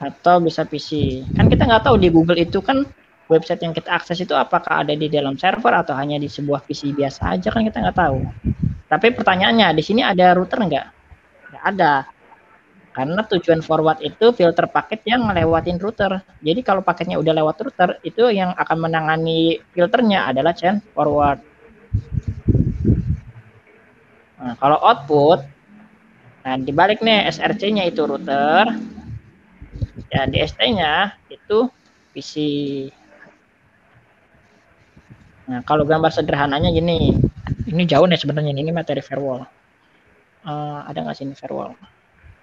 Atau bisa PC. Kan kita nggak tahu di Google itu kan website yang kita akses itu apakah ada di dalam server atau hanya di sebuah PC biasa aja, kan kita nggak tahu. Tapi pertanyaannya, di sini ada router nggak? Nggak ada. Karena tujuan forward itu filter paket yang ngelewatin router. Jadi kalau paketnya udah lewat router, itu yang akan menangani filternya adalah chain forward. Nah, kalau output, nah dibalik nih SRC-nya itu router, ya DST-nya itu PC. Nah, kalau gambar sederhananya gini, ini jauh nih sebenarnya, ini materi firewall. Ada nggak sih ini firewall?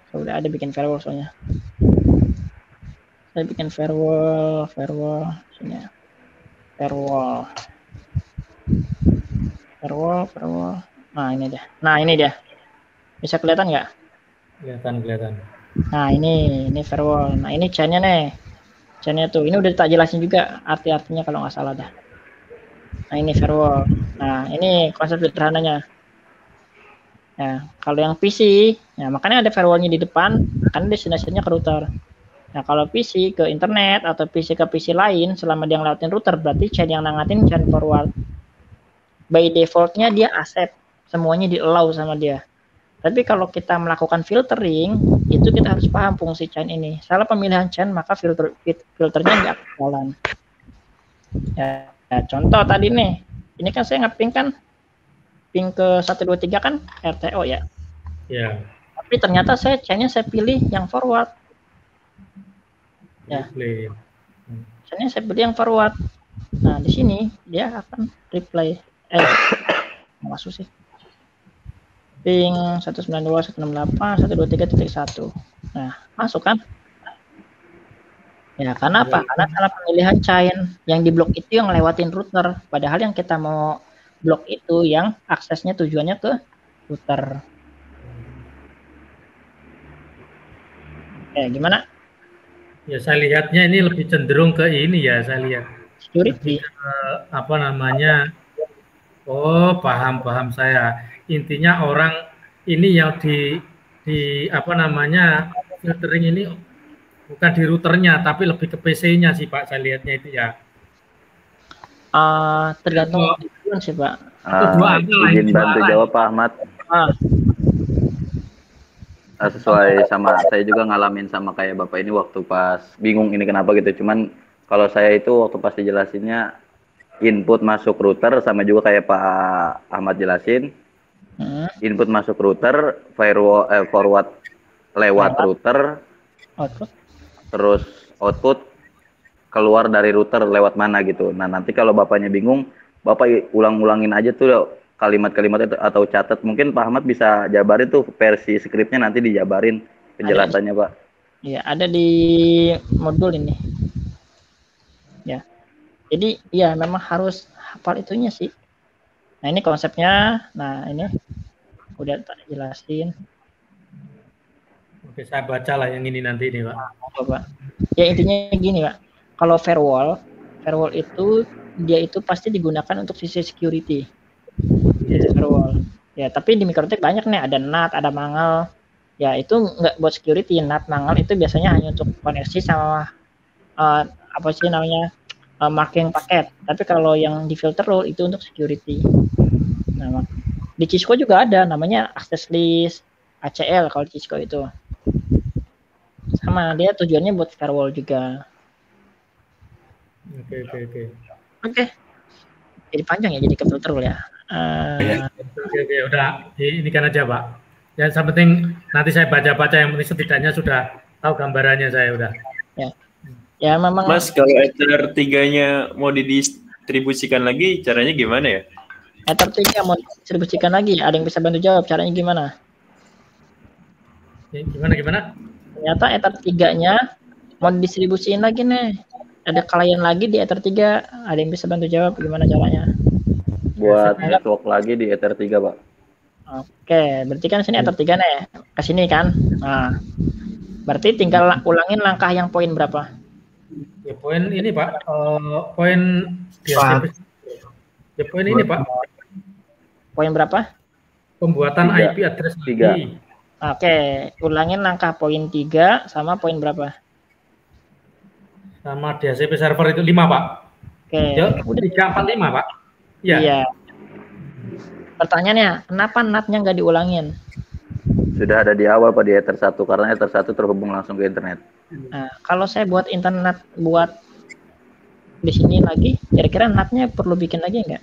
Udah ada bikin firewall soalnya. Saya bikin firewall sini ya. Firewall. Firewall. Nah, ini dia. Bisa kelihatan nggak? Kelihatan. Nah, ini firewall. Nah, ini chain-nya nih. Chain-nya tuh. Ini udah tak jelasin juga arti-artinya kalau nggak salah dah. Nah, ini firewall. Nah, ini konsep sederhananya. Ya, kalau yang PC, ya makanya ada firewall-nya di depan, karena destinasinya ke router. Nah, kalau PC ke internet atau PC ke PC lain, selama dia ngelawatin router, berarti chain yang nangatin chain forward. By default-nya dia accept, semuanya di-allow sama dia. Tapi kalau kita melakukan filtering, itu kita harus paham fungsi chain ini. Salah pemilihan chain, maka filternya nggak jalan. Ya, contoh tadi nih, ini kan saya nge-ping kan, ping ke 123 kan RTO ya. Ya. Tapi ternyata chainnya saya pilih yang forward. Ya. Chainnya saya pilih yang forward. Nah, di sini dia akan reply. Masuk sih. Ping 192.168.123.1. Nah, masuk kan? Ya, karena apa? Karena salah pemilihan chain. Yang di blok itu yang lewatin router. Padahal yang kita mau blok itu yang aksesnya tujuannya ke router. Gimana? Ya, saya lihatnya ini lebih cenderung ke ini ya, saya lihat. Security. Oh, paham saya. Intinya orang ini yang di filtering ini bukan di routernya, tapi lebih ke PC-nya sih Pak, saya lihatnya itu ya. Tergantung sih Pak. Izin bantu jawab Pak Ahmad. Sesuai sama saya juga ngalamin sama kayak Bapak ini waktu pas bingung ini kenapa gitu. Cuman kalau saya itu waktu pas dijelasinnya input masuk router sama juga kayak Pak Ahmad jelasin. Input masuk router, forward lewat router, terus output keluar dari router lewat mana gitu. Nah, nanti kalau Bapaknya bingung, Bapak ulang-ulangin aja tuh kalimat-kalimat itu atau catat. Mungkin Pak Ahmad bisa jabarin tuh versi skripnya, nanti dijabarin penjelasannya, Pak. Iya, ada di modul ini. Ya. Jadi, ya memang harus hafal itunya sih. Nah, ini konsepnya. Nah, ini udah tak jelasin. Oke, saya baca lah yang ini nanti nih, Pak. Pak. Ya, intinya gini, Pak. Kalau firewall itu dia itu pasti digunakan untuk sisi security. Firewall. Ya, tapi di Mikrotik banyak nih, ada NAT, ada mangal. Ya, itu nggak buat security. NAT, mangal itu biasanya hanya untuk koneksi sama marking paket. Tapi kalau yang di filter rule itu untuk security. Nah, di Cisco juga ada namanya access list, ACL kalau di Cisco itu. Sama, dia tujuannya buat firewall juga. Oke. Jadi panjang ya, jadi ke filter rule ya. Oke, udah ini kan aja Pak. Yang penting nanti saya baca-baca, yang penting setidaknya sudah tahu gambarannya saya udah. Ya memang. Mas, kalau Ether 3-nya mau didistribusikan lagi, caranya gimana ya? Ether 3 mau didistribusikan lagi, ada yang bisa bantu jawab caranya gimana? Gimana? Ternyata Ether 3-nya mau didistribusiin lagi nih. Ada klien lagi di Ether 3, ada yang bisa bantu jawab gimana caranya? Buat network lagi di Ether 3, Pak. Oke, berarti kan sini Ether 3 nih, ke sini kan. Nah, berarti tinggal ulangin langkah yang poin berapa? Ya poin ini Pak, poin ini Pak. Poin berapa? Pembuatan 3. IP address 3. Oke, ulangin langkah poin 3 sama poin berapa? Sama DHCP server itu 5 Pak. Oke. Udah 345 Pak. Ya. Iya. Pertanyaannya, kenapa NAT-nya nggak diulangin? Sudah ada di awal Pak di Ether 1, karena Ether 1 terhubung langsung ke internet. Nah, kalau saya buat internet buat di sini lagi, kira-kira NAT-nya perlu bikin lagi nggak?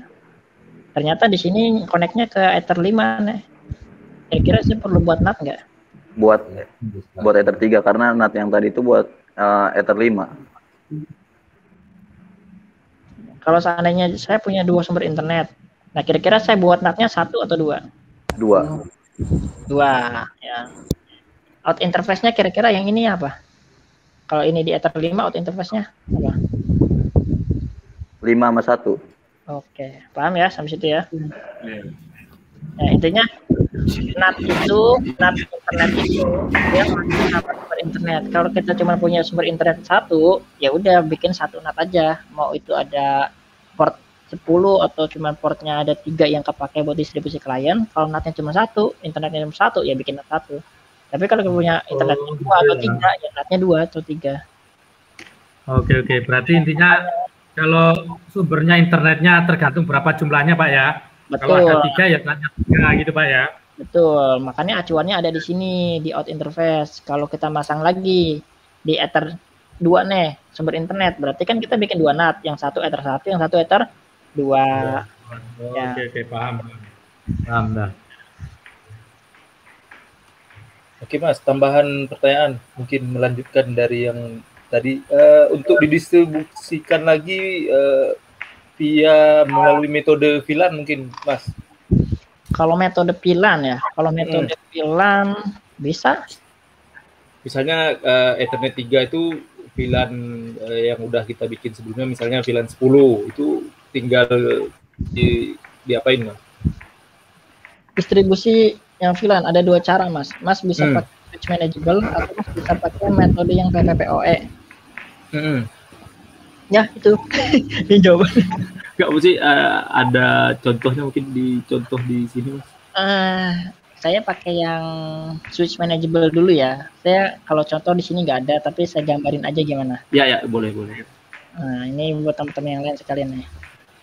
Ternyata di sini connect-nya ke Ether 5 nih. Kira-kira saya perlu buat NAT nggak? Buat Ether 3, karena NAT yang tadi itu buat Ether 5. Kalau seandainya saya punya 2 sumber internet, nah kira-kira saya buat NAT-nya 1 atau 2? 2 ya. Out interface-nya kira-kira yang ini apa? Kalau ini di Ether 5 out interface-nya apa? 5 sama 1. Oke, paham ya sampai situ ya. Iya. Nah, intinya NAT internet itu dia sama sumber internet. Kalau kita cuma punya sumber internet satu, ya udah bikin satu NAT aja. Mau itu ada port 10 atau cuma portnya ada 3 yang kepakai buat distribusi klien. Kalau NAT-nya cuma satu, internetnya cuma satu, ya bikin NAT satu. Tapi kalau kita punya internetnya 2 atau 3, ya NAT-nya 2 atau 3. Oke, berarti intinya kalau sumbernya internetnya tergantung berapa jumlahnya Pak ya. Betul. Kalau ada 3 ya NAT-nya 3 gitu Pak ya. Betul, makanya acuannya ada di sini, di out interface. Kalau kita masang lagi di Ether 2 nih, sumber internet, berarti kan kita bikin 2 NAT, yang satu Ether 1, yang satu Ether 2. Ya. Oke, paham. Dah. Oke Mas, tambahan pertanyaan, mungkin melanjutkan dari yang tadi, untuk didistribusikan lagi via melalui metode VLAN mungkin Mas. Kalau metode VLAN ya, VLAN bisa. Misalnya Ethernet 3 itu VLAN yang udah kita bikin sebelumnya, misalnya VLAN 10, itu tinggal diapain Mas? Distribusi yang VLAN ada 2 cara Mas. Mas bisa pakai switch manageable atau Mas bisa pakai metode yang PPPoE. Ya itu ini jawabannya. Enggak mesti ada contohnya, mungkin dicontoh di sini Mas. Saya pakai yang switch manageable dulu ya. Saya kalau contoh di sini nggak ada, tapi saya gambarin aja gimana. Ya boleh. Nah ini buat teman-teman yang lain sekalian nih.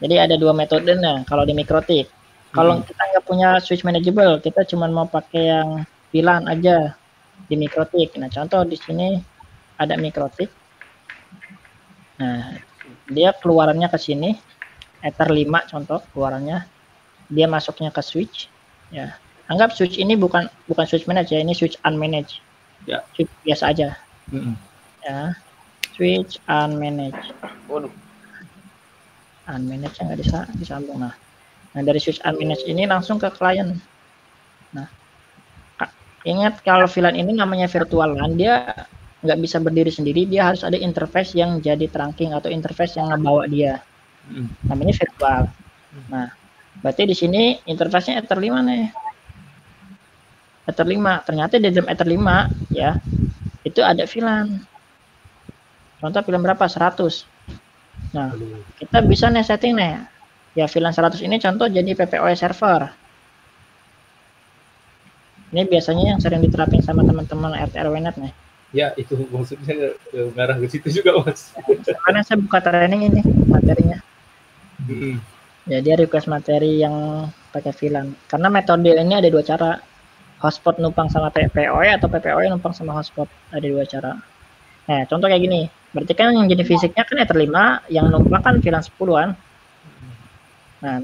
Jadi ada 2 metode nih kalau di Mikrotik. Kalau kita nggak punya switch manageable, kita cuma mau pakai yang VLAN aja di Mikrotik. Nah contoh di sini ada Mikrotik. Nah dia keluarannya ke sini. Ether 5 contoh keluarannya, dia masuknya ke switch ya. Anggap switch ini bukan switch manage ya, ini switch unmanaged ya, switch biasa aja ya, switch unmanaged. Unmanaged nggak bisa disambung. Nah dari switch unmanaged ini langsung ke klien. Nah ingat kalau VLAN ini namanya virtual LAN, dia nggak bisa berdiri sendiri, dia harus ada interface yang jadi trunking atau interface yang ngebawa dia. Namanya virtual. Nah, berarti di sini interface-nya Ether 5 nih. Ether 5. Ternyata di dalam Ether 5 ya, itu ada VLAN. Contoh VLAN berapa? 100. Nah, kita bisa nih setting nih. Ya, VLAN 100 ini contoh jadi PPoE server. Ini biasanya yang sering diterapin sama teman-teman RT RW-net nih. Ya, itu maksudnya mengarah ke situ juga Mas. Karena saya buka training ini materinya. Ya dia request materi yang pakai VLAN. Karena metode ini ada 2 cara. Hotspot numpang sama PPoE atau PPoE numpang sama hotspot. Ada 2 cara. Nah, contoh kayak gini. Berarti kan yang jadi fisiknya kan Ether 5, yang numpang kan VLAN 10-an. Nah,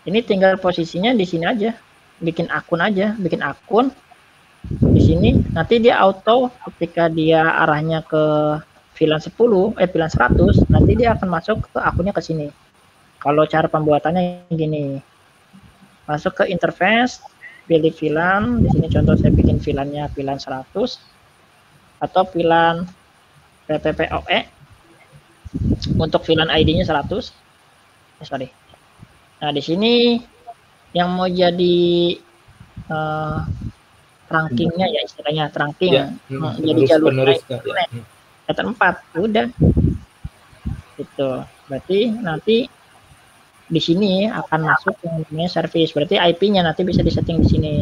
ini tinggal posisinya di sini aja. Bikin akun aja, bikin akun di sini. Nanti dia auto ketika dia arahnya ke VLAN 10, VLAN 100, nanti dia akan masuk ke akunnya ke sini. Kalau cara pembuatannya gini, masuk ke interface, pilih VLAN. Di sini contoh saya bikin VLAN-nya VLAN 100 atau VLAN PPPoE. Untuk VLAN ID-nya 100. Sorry. Nah di sini yang mau jadi trunkingnya ya istilahnya trunking, jadi jalur Ether 4 udah. Itu berarti nanti di sini akan masuk yang namanya service. Berarti IP-nya nanti bisa disetting di sini.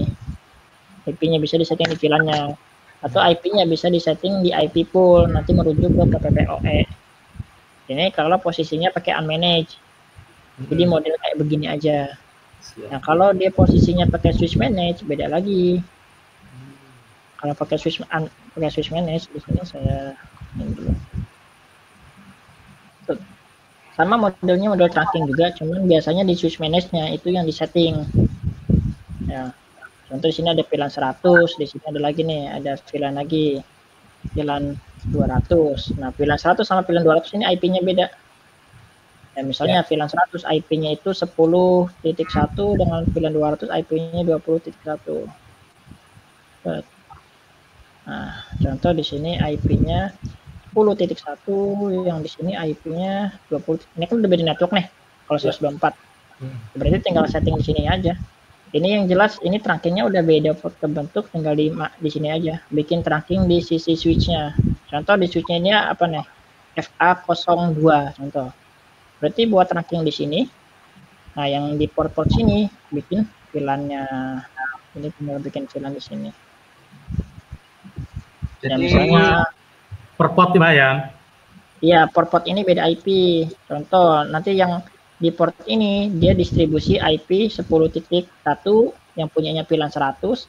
IP-nya bisa disetting di VLAN-nya. Atau IP-nya bisa disetting di IP pool. Nanti merujuk ke PPPoE. Ini kalau posisinya pakai unmanaged. Jadi model kayak begini aja. Nah kalau dia posisinya pakai switch managed, beda lagi. Kalau pakai switch managed, di sini saya ini dulu. Sama modelnya model tracking juga, cuman biasanya di switch manage-nya itu yang disetting. Ya. Contoh di sini ada VLAN 100, di sini ada lagi nih, ada VLAN lagi. VLAN 200. Nah, VLAN 100 sama VLAN 200 ini IP-nya beda. Ya, misalnya VLAN 100 IP-nya itu 10.1 dengan VLAN 200 IP-nya 20.1. Nah, contoh di sini IP-nya 10.1, yang di sini IP-nya 20. Ini kan udah beda network nih. kalau 124. Berarti tinggal setting di sini aja. Ini yang jelas, ini trunkingnya udah beda port kebentuk, tinggal di sini aja. Bikin trunking di sisi switchnya. Contoh di switchnya ini apa nih? FA02 contoh. Berarti buat trunking di sini. Nah, yang di port-port sini bikin VLAN-nya. Ini tinggal bikin VLAN di sini. Jadi Ya, misalnya per port ya. iya, port ini beda IP. Contoh, nanti yang di port ini dia distribusi IP 10.1 yang punyanya VLAN 100.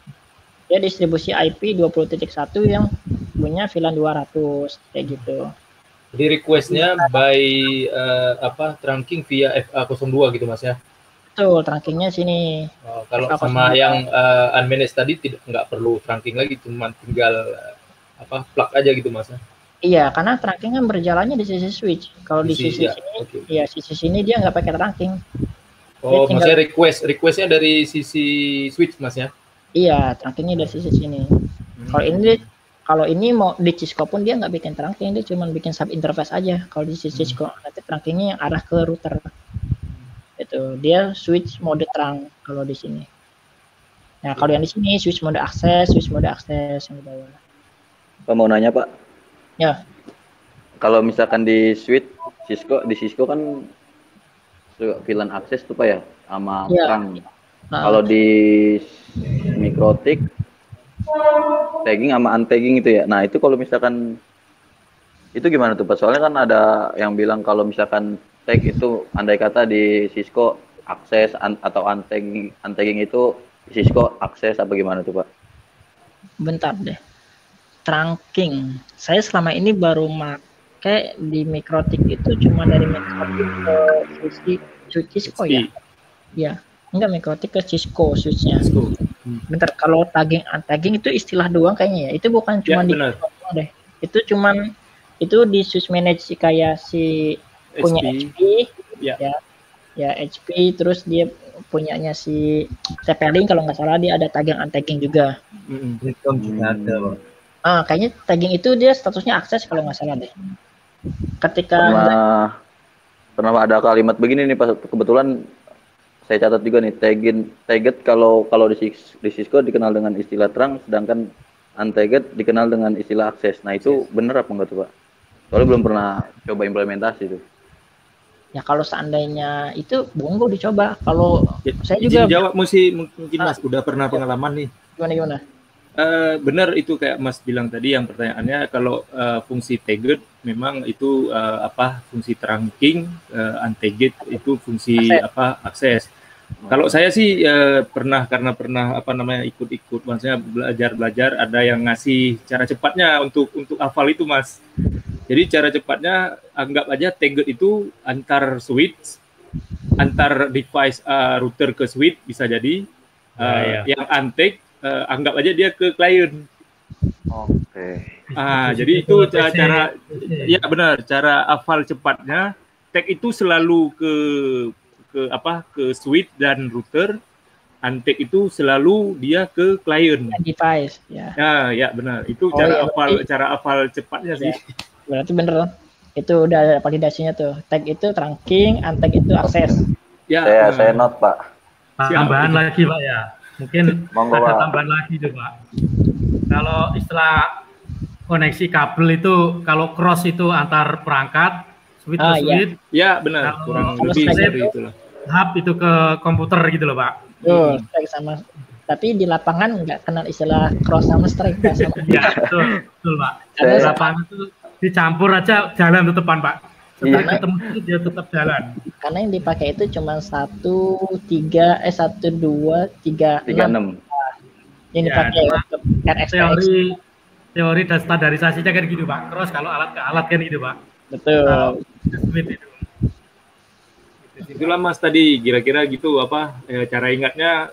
Dia distribusi IP 20.1 yang punya VLAN 200 kayak gitu. Jadi request-nya by trunking via FA02 gitu Mas ya. Betul, trunkingnya sini. Kalau FA02. sama yang unmanaged tadi nggak perlu trunking lagi, cuma tinggal plug aja gitu Mas ya. Iya, karena trunking kan berjalannya di sisi switch. Kalau di sisi sini, ya sisi sini dia nggak pakai trunking. Oh, maksudnya requestnya dari sisi switch Mas ya? Iya, trunkingnya dari sisi sini. Kalau ini mau di Cisco pun dia nggak bikin trunking, dia cuma bikin sub interface aja. Kalau di sisi Cisco nanti trunkingnya yang arah ke router. Itu dia switch mode trunk kalau di sini. Nah, kalau yang di sini switch mode akses yang di bawah. Pak mau nanya Pak? Ya. Kalau misalkan di switch Cisco kan VLAN akses tuh Pak ya, sama trunk. Kalau di Mikrotik tagging sama untagging itu ya. Nah, itu kalau misalkan itu gimana tuh Pak? Soalnya kan ada yang bilang kalau misalkan tag itu andai kata di Cisco akses atau untagging itu di Cisco akses apa gimana tuh Pak? Bentar deh. Trunking. Saya selama ini baru pakai di Mikrotik itu cuma dari Mikrotik ke Cisco ya. Ya, enggak Mikrotik ke Cisco switchnya. Bentar, kalau tagging untagging itu istilah doang kayaknya ya. Itu bukan cuma di Cisco deh. Itu cuman itu di switch manage kayak si punya HP. Ya HP, terus dia punyanya si TP-Link kalau nggak salah dia ada tagging untagging juga. Kayaknya tagging itu dia statusnya akses kalau nggak salah deh. Ketika pernah ada kalimat begini nih Pak, kebetulan saya catat juga nih, tagged kalau di Cisco dikenal dengan istilah trunk, sedangkan untagged dikenal dengan istilah akses. Nah itu bener apa enggak tuh Pak? Soalnya belum pernah coba implementasi tuh. Ya kalau seandainya itu monggo dicoba. Kalau saya juga jawab mungkin Mas udah pernah pengalaman nih. Gimana? Benar itu kayak Mas bilang tadi yang pertanyaannya kalau fungsi tagged memang itu fungsi trunking, untagged itu fungsi akses. Kalau saya sih pernah ikut-ikut maksudnya belajar ada yang ngasih cara cepatnya untuk hafal itu Mas. Jadi cara cepatnya anggap aja tagged itu antar switch, antar device router ke switch bisa jadi. Yang untagged anggap aja dia ke klien. Oke. Jadi itu cara ya benar, cara hafal cepatnya tag itu selalu ke switch dan router, untagged itu selalu dia ke klien. Device ya. Ya benar. Itu cara hafal cepatnya sih. Berarti bener. Itu udah ada validasinya tuh. Tag itu trunking, untagged itu akses. Ya, saya note Pak. Tambahan lagi Pak ya. Mungkin ada tambahan lagi tuh Pak. Kalau istilah koneksi kabel itu kalau cross itu antar perangkat, switch ke switch. Ya benar. Kurang lebih seperti itulah. Hub itu ke komputer gitu loh Pak. Sama. Tapi di lapangan nggak kenal istilah cross sama strike sama. Ya betul Pak. Di lapangan itu dicampur aja jalan tetepan Pak. Setelah ketemu itu dia tetap jalan. Karena yang dipakai itu cuma 1, 2, 3, 6. Yang dipakai untuk RxPX. Teori dan standarisasinya kan gitu Pak. Cross kalau alat ke alat kan gitu Pak. Betul. Itulah Mas tadi kira-kira gitu cara ingatnya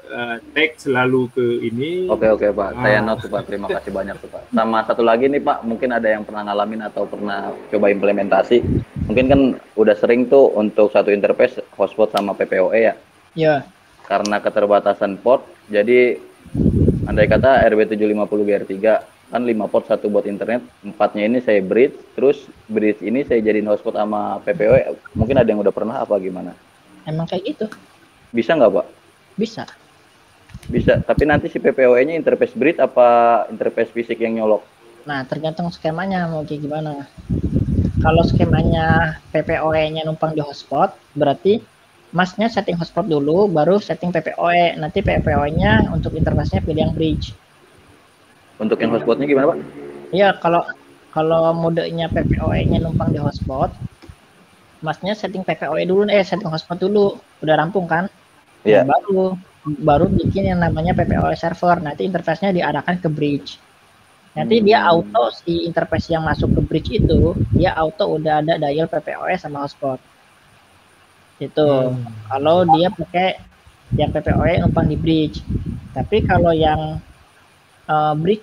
tag selalu ke ini. Oke Pak, saya note tuh Pak, terima kasih banyak tuh Pak. Sama satu lagi nih Pak, mungkin ada yang pernah ngalamin atau pernah coba implementasi. Mungkin kan udah sering tuh untuk satu interface hotspot sama PPOE ya. Iya. Karena keterbatasan port, jadi andai kata RB750GR3 kan 5 port 1 buat internet, 4-nya ini saya bridge, terus bridge ini saya jadiin hotspot sama PPOE. Mungkin ada yang udah pernah apa gimana? emang kayak gitu. Bisa nggak, Pak? Bisa. Bisa, tapi nanti si PPOE-nya interface bridge apa interface fisik yang nyolok? Nah, tergantung skemanya mau kayak gimana. Kalau skemanya PPOE-nya numpang di hotspot, berarti Masnya setting hotspot dulu, baru setting PPOE. Nanti PPOE-nya untuk interface-nya pilih yang bridge. Untuk yang hotspotnya gimana, Pak? Iya, kalau modenya PPOE-nya numpang di hotspot, Masnya setting PPOE dulu, setting hotspot dulu. Udah rampung kan? Iya. Nah, baru bikin yang namanya PPOE server. Nanti interface-nya diarahkan ke bridge. Nanti dia auto si interface yang masuk ke bridge itu, dia auto udah ada dial PPOE sama hotspot. Itu. Kalau dia pakai yang PPOE numpang di bridge. Tapi kalau yang bridge